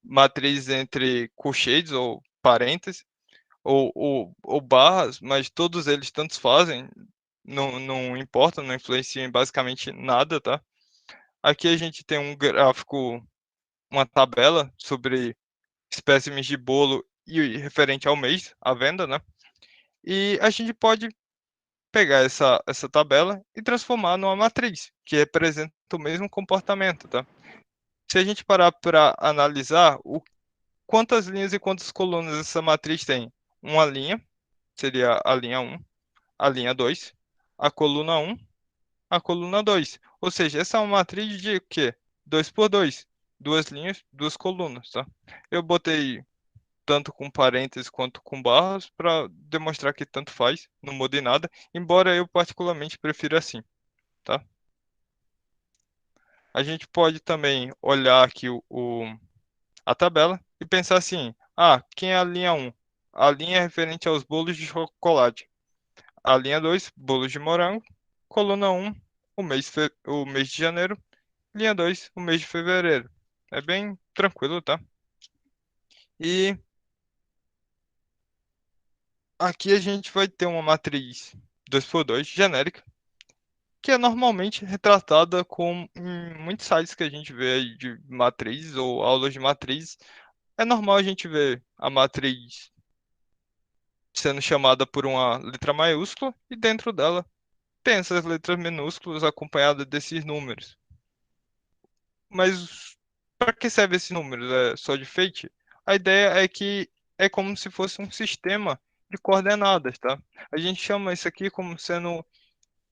matriz entre colchetes ou parênteses ou barras, mas todos eles tantos fazem, não importa, não influencia em basicamente nada, tá? Aqui a gente tem um gráfico, uma tabela sobre espécimes de bolo e referente ao mês, à venda, né? E a gente pode pegar essa tabela e transformar numa matriz, que representa o mesmo comportamento, tá? Se a gente parar para analisar quantas linhas e quantas colunas essa matriz tem, uma linha, seria a linha 1, a linha 2, a coluna 1, a coluna 2. Ou seja, essa é uma matriz de quê? 2 por 2, duas linhas, duas colunas, tá? Eu botei tanto com parênteses quanto com barras para demonstrar que tanto faz, não muda em nada, embora eu particularmente prefira assim, tá? A gente pode também olhar aqui a tabela e pensar assim: ah, quem é a linha 1? A linha é referente aos bolos de chocolate. A linha 2, bolos de morango. Coluna 1, o mês de janeiro. Linha 2, o mês de fevereiro. É bem tranquilo, tá? E aqui a gente vai ter uma matriz 2x2 genérica, que é normalmente retratada com em muitos sites que a gente vê aí de matrizes ou aulas de matrizes. É normal a gente ver a matriz sendo chamada por uma letra maiúscula e dentro dela tem essas letras minúsculas acompanhadas desses números. Mas para que serve esses números? É só de enfeite? A ideia é que é como se fosse um sistema de coordenadas, tá? A gente chama isso aqui como sendo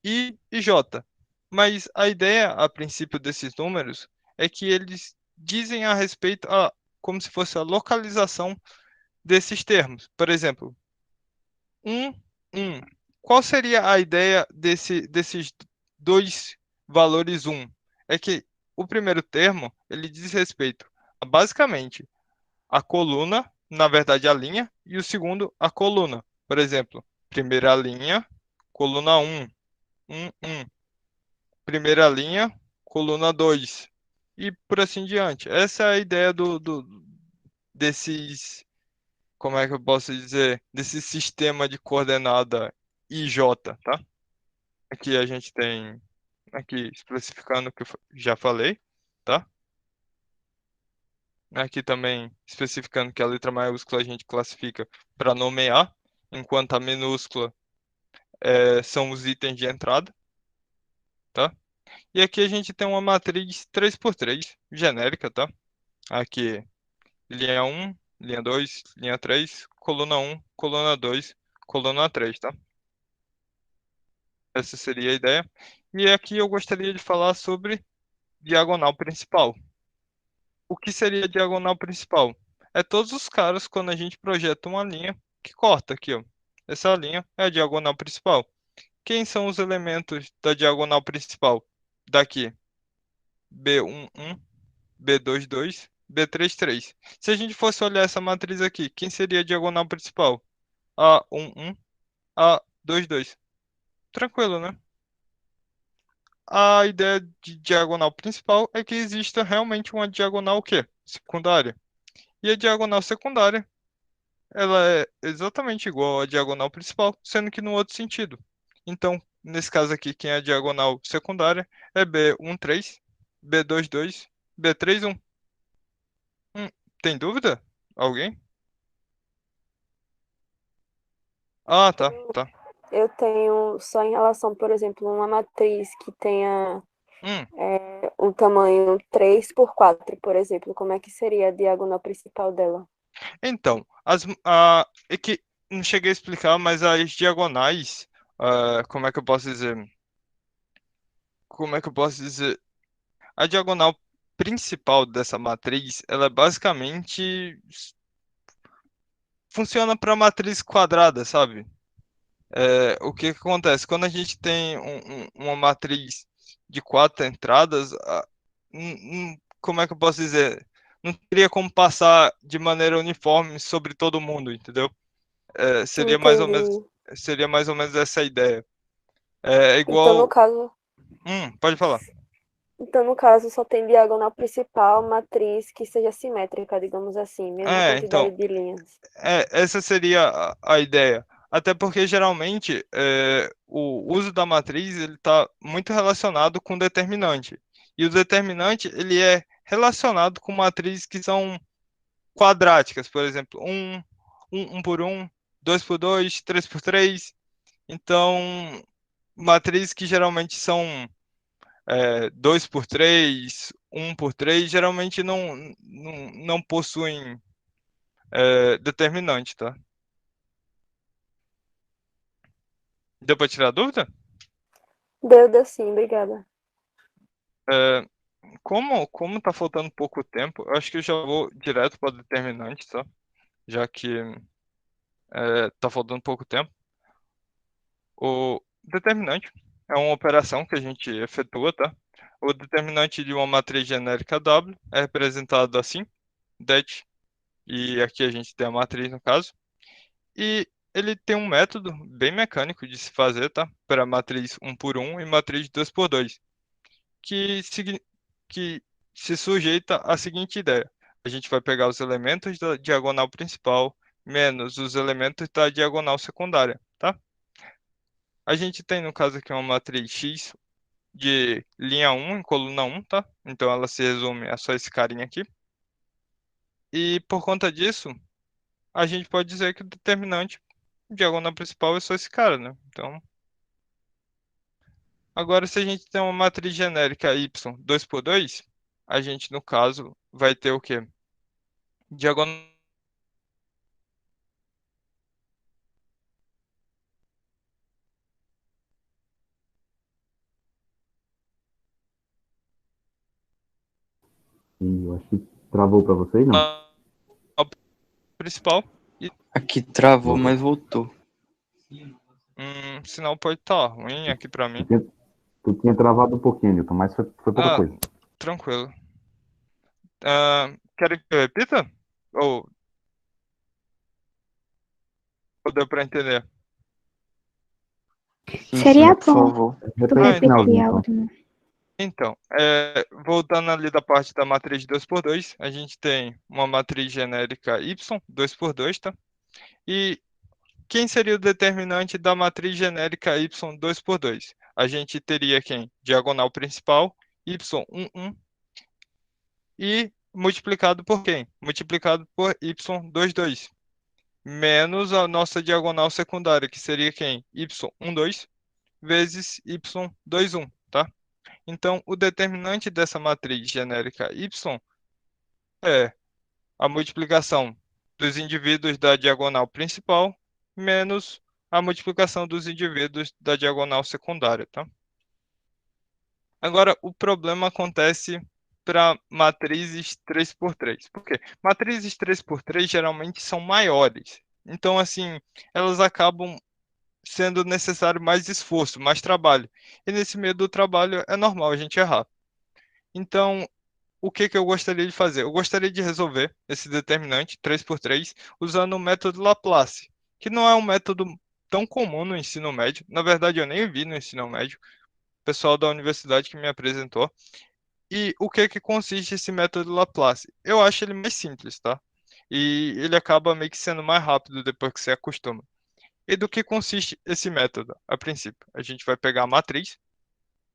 I e J. Mas a ideia, a princípio, desses números é que eles dizem a respeito a como se fosse a localização desses termos. Por exemplo, 1, 1. Qual seria a ideia desses dois valores 1? É que o primeiro termo, ele diz respeito a, basicamente, a coluna, na verdade a linha, e o segundo a coluna. Por exemplo, primeira linha, coluna 1, 1, 1. Primeira linha, coluna 2. E por assim diante. Essa é a ideia desses, como é que eu posso dizer, desse sistema de coordenada IJ, tá? Aqui a gente tem, aqui especificando o que eu já falei, tá? Aqui também especificando que a letra maiúscula a gente classifica para nomear, enquanto a minúscula são os itens de entrada. tá? E aqui a gente tem uma matriz 3x3 genérica, tá? Aqui, linha 1, linha 2, linha 3, coluna 1, coluna 2, coluna 3, tá? Essa seria a ideia. E aqui eu gostaria de falar sobre diagonal principal. O que seria a diagonal principal? É todos os caras quando a gente projeta uma linha que corta aqui, ó. Essa linha é a diagonal principal. Quem são os elementos da diagonal principal? Daqui, B11, B22, B33. Se a gente fosse olhar essa matriz aqui, quem seria a diagonal principal? A11, A22. Tranquilo, né? A ideia de diagonal principal é que exista realmente uma diagonal o quê? Secundária. E a diagonal secundária, ela é exatamente igual à diagonal principal, sendo que no outro sentido. Então, nesse caso aqui, quem é a diagonal secundária é B13, B22, B31. Hum, tem dúvida? Alguém? Ah, tá, tá. Eu tenho só em relação, por exemplo, uma matriz que tenha Hum, o tamanho 3 por 4, por exemplo, como é que seria a diagonal principal dela? então, é que não cheguei a explicar, mas as diagonais, como é que eu posso dizer? Como é que eu posso dizer? A diagonal principal dessa matriz, ela basicamente funciona para matriz quadrada, sabe? O que que acontece? Quando a gente tem uma matriz de quatro entradas, como é que eu posso dizer? Não teria como passar de maneira uniforme sobre todo mundo, entendeu? Entendi. Seria mais ou menos essa a ideia. É Então, no igual. caso, Pode falar. então, no caso, só tem diagonal principal, matriz que seja simétrica, digamos assim, mesma quantidade Então, de linhas. essa seria a ideia. Até porque geralmente o uso da matriz ele está muito relacionado com o determinante. E o determinante ele é relacionado com matrizes que são quadráticas, por exemplo, um por um, 2 por 2, 3 por 3. Então, matrizes que geralmente são 2 por 3, 1 por 3, geralmente não possuem determinante, tá? Deu para tirar a dúvida? Deu sim, obrigada. É, como tá faltando pouco tempo, eu acho que eu já vou direto para determinante, tá? Já que tá faltando pouco tempo. O determinante é uma operação que a gente efetua, tá? O determinante de uma matriz genérica W é representado assim, det, e aqui a gente tem a matriz no caso. E ele tem um método bem mecânico de se fazer, tá? Para matriz 1 por 1 e matriz 2 por 2, que se sujeita à seguinte ideia: a gente vai pegar os elementos da diagonal principal menos os elementos da diagonal secundária, tá? A gente tem, no caso aqui, uma matriz X de linha 1 em coluna 1, tá? Então ela se resume a só esse carinha aqui. E por conta disso, a gente pode dizer que o determinante diagonal principal é só esse cara, né? Então, agora se a gente tem uma matriz genérica Y 2 por 2, a gente, no caso, vai ter o quê? Diagonal. E eu acho que travou para vocês, não? Principal e Aqui travou, Voltou. mas voltou. sinal pode estar ruim aqui pra mim. Tu tinha travado um pouquinho, Newton, mas foi pouca coisa. Tranquilo. Querem que eu repita? Ou, ou deu pra entender? Sim, Seria por bom favor. tu Repete o repetir finalzinho, a então. última. Então, voltando ali da parte da matriz de 2 por 2, a gente tem uma matriz genérica Y 2 por 2, tá? E quem seria o determinante da matriz genérica Y 2 por 2? A gente teria quem? Diagonal principal, Y11, e multiplicado por quem? Multiplicado por Y22, menos a nossa diagonal secundária, que seria quem? Y12 vezes Y21, tá? Então, o determinante dessa matriz genérica Y é a multiplicação dos indivíduos da diagonal principal menos a multiplicação dos indivíduos da diagonal secundária, tá? Agora, o problema acontece para matrizes 3x3. Por quê? Matrizes 3x3 geralmente são maiores. Então, assim, elas acabam sendo necessário mais esforço, mais trabalho. E nesse meio do trabalho é normal a gente errar. Então, o que que eu gostaria de fazer? Eu gostaria de resolver esse determinante 3x3 usando o método Laplace, que não é um método tão comum no ensino médio. Na verdade, eu nem vi no ensino médio. O pessoal da universidade que me apresentou. E o que que consiste esse método Laplace? Eu acho ele mais simples, tá? E ele acaba meio que sendo mais rápido depois que você acostuma. E do que consiste esse método? A princípio, a gente vai pegar a matriz,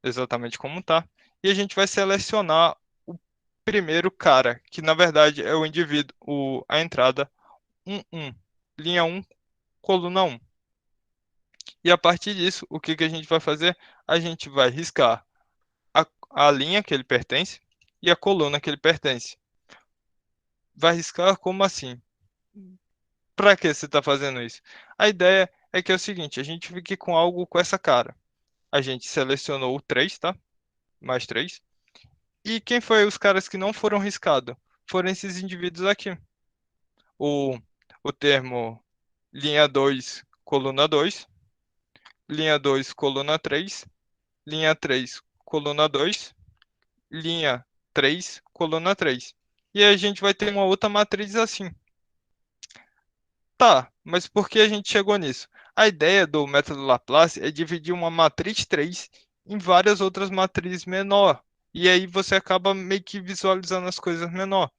exatamente como está, e a gente vai selecionar o primeiro cara, que na verdade é o indivíduo, a entrada 1, 1, linha 1, coluna 1. E a partir disso, o que que a gente vai fazer? A gente vai riscar a linha que ele pertence e a coluna que ele pertence. Vai riscar como assim? Para que você está fazendo isso? A ideia é que é o seguinte, a gente fique com algo com essa cara. A gente selecionou o 3, tá? Mais 3. E quem foi os caras que não foram riscados? Foram esses indivíduos aqui. O, o termo linha 2, coluna 2, linha 2, coluna 3, linha 3, coluna 2, linha 3, coluna 3. E aí a gente vai ter uma outra matriz assim. Tá, mas por que a gente chegou nisso? A ideia do método Laplace é dividir uma matriz 3 em várias outras matrizes menor. E aí você acaba meio que visualizando as coisas menor.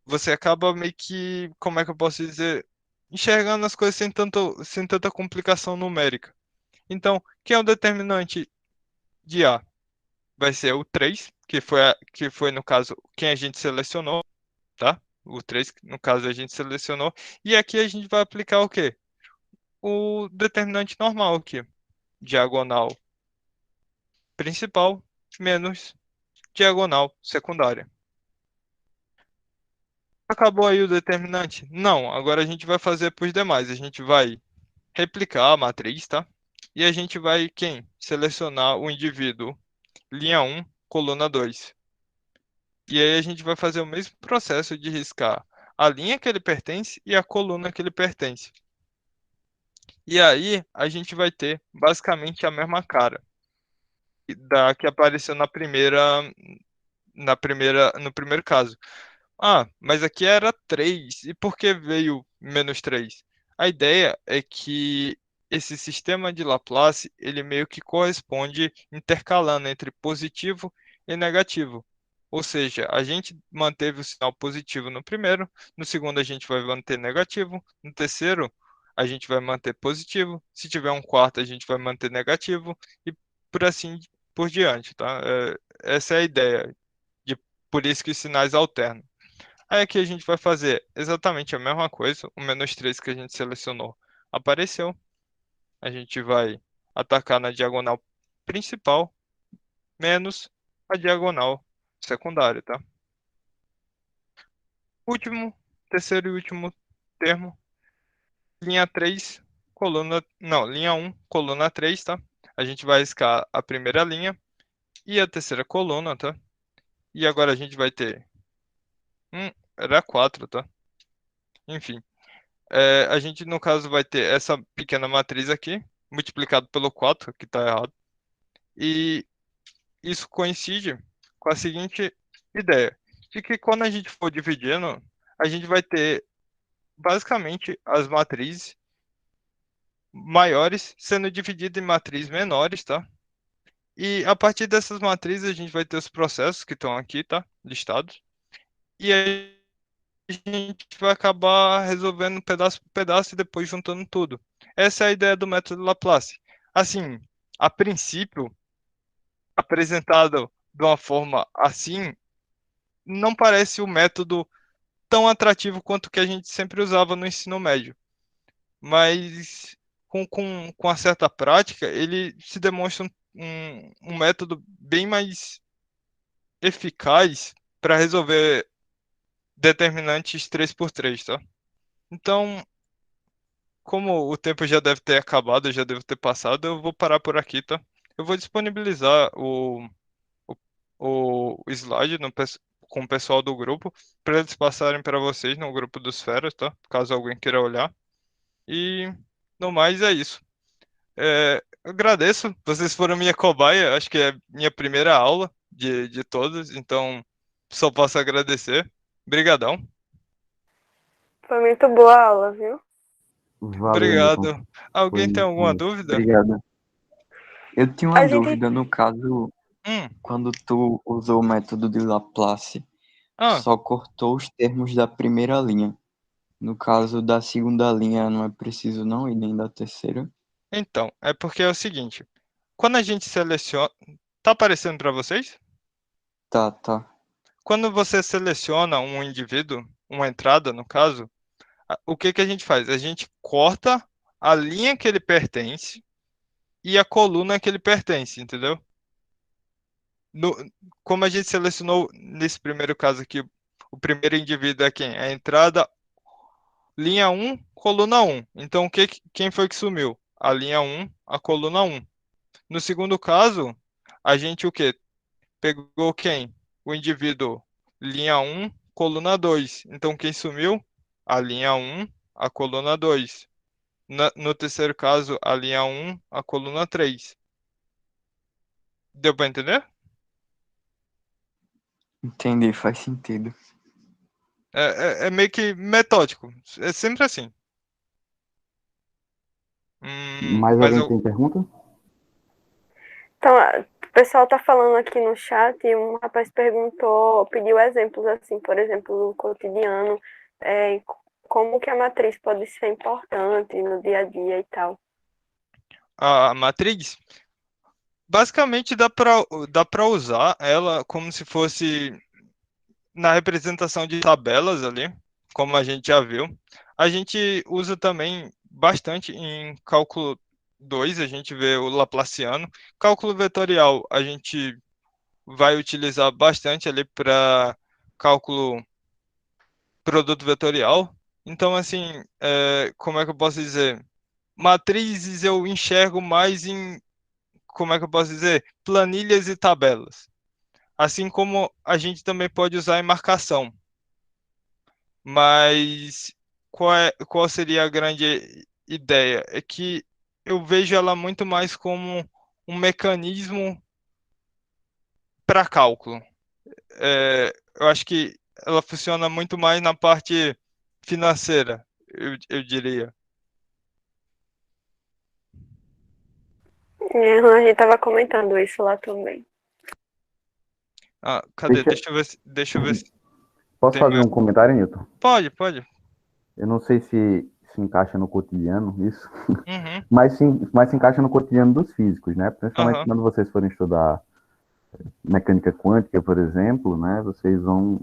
Você acaba meio que, como é que eu posso dizer, enxergando as coisas sem tanta complicação numérica. Então, quem é o determinante de A? Vai ser o 3, que foi no caso quem a gente selecionou, tá? O 3, no caso a gente selecionou. E aqui a gente vai aplicar o quê? O determinante normal aqui. Diagonal principal menos diagonal secundária. Acabou aí o determinante? Não, agora a gente vai fazer para os demais. A gente vai replicar a matriz, tá? E a gente vai, quem? Selecionar o indivíduo linha 1, coluna 2. E aí a gente vai fazer o mesmo processo de riscar a linha que ele pertence e a coluna que ele pertence. E aí a gente vai ter basicamente a mesma cara da que apareceu no primeiro caso. Ah, mas aqui era 3. E por que veio menos 3? A ideia é que esse sistema de Laplace, ele meio que corresponde intercalando entre positivo e negativo. Ou seja, a gente manteve o sinal positivo no primeiro, no segundo a gente vai manter negativo, no terceiro a gente vai manter positivo, se tiver um quarto a gente vai manter negativo e por assim por diante, tá? Essa é a ideia, de, por isso que os sinais alternam. Aí aqui a gente vai fazer exatamente a mesma coisa, o menos 3 que a gente selecionou apareceu. A gente vai atacar na diagonal principal menos a diagonal secundária, tá? Último, terceiro e último termo, linha 3, coluna, não, linha 1, coluna 3, tá? A gente vai riscar a primeira linha e a terceira coluna, tá? E agora a gente vai ter, era 4, tá? Enfim. A gente, no caso, vai ter essa pequena matriz aqui, multiplicado pelo 4, que está errado. E isso coincide com a seguinte ideia, de que quando a gente for dividindo, a gente vai ter basicamente as matrizes maiores sendo divididas em matrizes menores, tá? E a partir dessas matrizes a gente vai ter os processos que estão aqui, tá? Listados. E aí a gente vai acabar resolvendo pedaço por pedaço e depois juntando tudo. Essa é a ideia do método Laplace. Assim, a princípio, apresentado de uma forma assim, não parece o método tão atrativo quanto o que a gente sempre usava no ensino médio. Mas com uma certa prática, ele se demonstra um método bem mais eficaz para resolver determinantes 3x3, tá? Então, como o tempo já deve ter acabado, eu já devo ter passado, eu vou parar por aqui, tá? Eu vou disponibilizar o, o slide com o pessoal do grupo para eles passarem para vocês no grupo dos feras, tá? Caso alguém queira olhar. E no mais é isso. Eu agradeço, vocês foram minha cobaia, acho que é minha primeira aula de todas, então só posso agradecer. Obrigadão. Foi muito boa a aula, viu? Valeu, Newton. Obrigado. Alguém tem alguma Foi. dúvida? Obrigado. Eu tinha uma A gente. dúvida, no caso, Hum. quando tu usou o método de Laplace, tu Ah, só cortou os termos da primeira linha. No caso da segunda linha, não é preciso não, e nem da terceira. então, é porque é o seguinte, quando a gente seleciona, tá aparecendo para vocês? Tá, tá. Quando você seleciona um indivíduo, uma entrada no caso, o que que a gente faz? A gente corta a linha que ele pertence e a coluna que ele pertence, entendeu? No, como a gente selecionou nesse primeiro caso aqui, o primeiro indivíduo é quem? A entrada, linha um, coluna um. Então, quem foi que sumiu? A linha um, a coluna um. No segundo caso, a gente o quê? Pegou quem? O indivíduo, linha um, coluna 2. Então, quem sumiu? A linha um, a coluna 2. No terceiro caso, a linha um, a coluna 3. Deu para entender? Entendi, faz sentido. É meio que metódico. É sempre assim. Mais Mas alguém eu. tem pergunta? Então, o pessoal tá falando aqui no chat e um rapaz perguntou, pediu exemplos assim, por exemplo, no cotidiano, como que a matriz pode ser importante no dia a dia e tal. A matriz, basicamente dá para usar ela como se fosse na representação de tabelas ali, como a gente já viu. A gente usa também bastante em cálculo 2, a gente vê o Laplaciano. Cálculo vetorial, a gente vai utilizar bastante ali para cálculo produto vetorial. Então, assim, como é que eu posso dizer? Matrizes eu enxergo mais em, como é que eu posso dizer? Planilhas e tabelas. Assim como a gente também pode usar em marcação. Mas qual seria a grande ideia? É que eu vejo ela muito mais como um mecanismo para cálculo. Eu acho que ela funciona muito mais na parte financeira, eu diria. A gente tava comentando isso lá também. Ah, cadê? Deixa, Deixa eu ver se posso tem fazer mais. um comentário, Newton? Pode. Eu não sei se encaixa no cotidiano isso, Uhum, mas se encaixa no cotidiano dos físicos, né? Principalmente aham, quando vocês forem estudar mecânica quântica, por exemplo, né? Vocês vão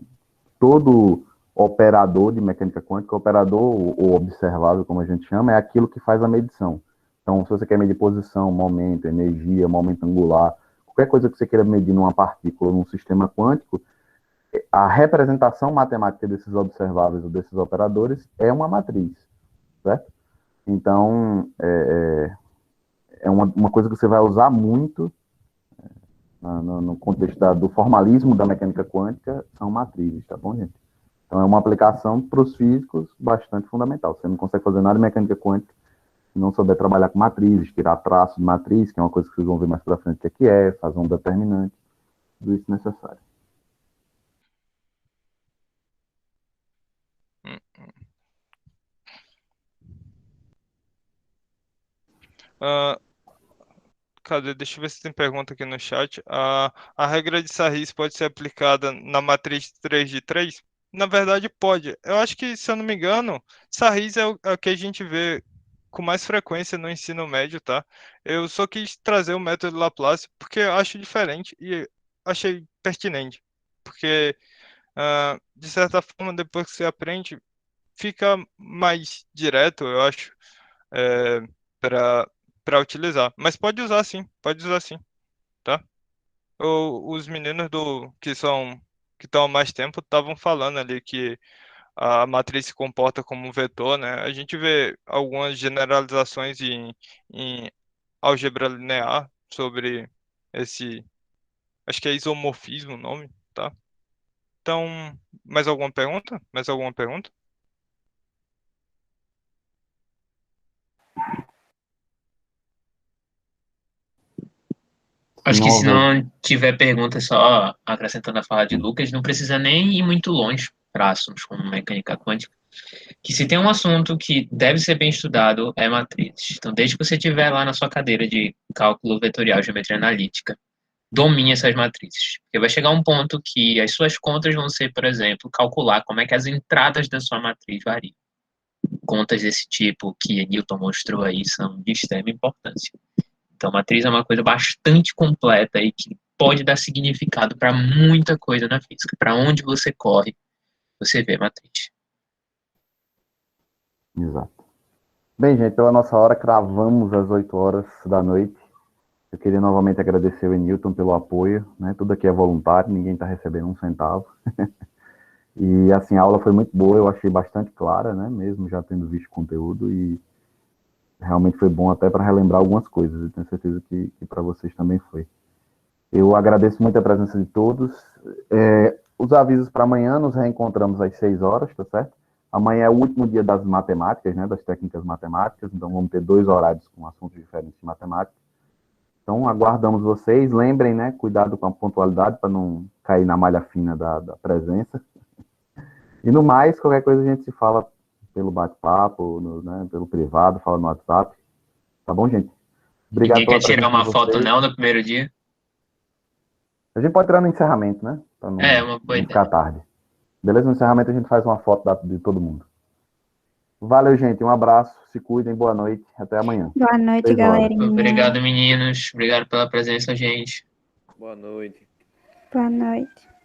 todo operador de mecânica quântica, operador ou observável, como a gente chama, é aquilo que faz a medição. Então, se você quer medir posição, momento, energia, momento angular, qualquer coisa que você queira medir numa partícula, num sistema quântico, a representação matemática desses observáveis ou desses operadores é uma matriz, certo? Então, é uma coisa que você vai usar muito no contexto do formalismo da mecânica quântica, são matrizes, tá bom, gente? Então, é uma aplicação para os físicos bastante fundamental. Você não consegue fazer nada em mecânica quântica se não souber trabalhar com matrizes, tirar traço de matriz, que é uma coisa que vocês vão ver mais para frente o que é, fazer um determinante, tudo isso necessário. Hum. Ah, cadê? Deixa eu ver se tem pergunta aqui no chat. A regra de Sarris pode ser aplicada na matriz 3 de 3? Na verdade, pode. Eu acho que, se eu não me engano, Sarris é o que a gente vê com mais frequência no ensino médio, tá? Eu só quis trazer o método Laplace porque eu acho diferente e achei pertinente. Porque, de certa forma, depois que você aprende, fica mais direto, eu acho, para utilizar. Mas pode usar sim, pode usar sim. tá? Os meninos que estão há mais tempo estavam falando ali que a matriz se comporta como um vetor, né? A gente vê algumas generalizações em álgebra linear sobre esse, acho que é isomorfismo o nome, tá? Então, mais alguma pergunta? Mais alguma pergunta? Acho que Não se houver. não tiver pergunta, só acrescentando a fala de Lucas, não precisa nem ir muito longe para assuntos como mecânica quântica, que se tem um assunto que deve ser bem estudado é matrizes. Então, desde que você estiver lá na sua cadeira de cálculo vetorial, geometria analítica, domine essas matrizes. Porque vai chegar um ponto que as suas contas vão ser, por exemplo, calcular como é que as entradas da sua matriz variam. Contas desse tipo que Newton mostrou aí são de extrema importância. Então, matriz é uma coisa bastante completa e que pode dar significado para muita coisa na física. Para onde você corre, você vê matriz. Exato. Bem, gente, pela nossa hora, cravamos às 8 horas da noite. Eu queria novamente agradecer o Newton pelo apoio, né? Tudo aqui é voluntário, ninguém está recebendo um centavo. E, assim, a aula foi muito boa, eu achei bastante clara, né? Mesmo já tendo visto o conteúdo, e realmente foi bom até para relembrar algumas coisas. Eu tenho certeza que para vocês também foi. Eu agradeço muito a presença de todos. Os avisos para amanhã, nos reencontramos às 6 horas, tá certo? Amanhã é o último dia das matemáticas, né? Das técnicas matemáticas, então vamos ter 2 horários com assuntos diferentes de matemática. Então, aguardamos vocês. Lembrem, né? Cuidado com a pontualidade para não cair na malha fina da presença. E no mais, qualquer coisa a gente se fala pelo bate-papo, né, pelo privado, fala no WhatsApp. Tá bom, gente? Obrigado Ninguém quer pela tirar presença de uma foto vocês. não no primeiro dia? A gente pode tirar no encerramento, né? Para não, Uma boa não ideia. ficar tarde. Beleza? No encerramento a gente faz uma foto de todo mundo. Valeu, gente. Um abraço. Se cuidem. Boa noite. Até amanhã. Boa noite, 6 horas. galerinha. Obrigado, meninos. Obrigado pela presença, gente. Boa noite. Boa noite.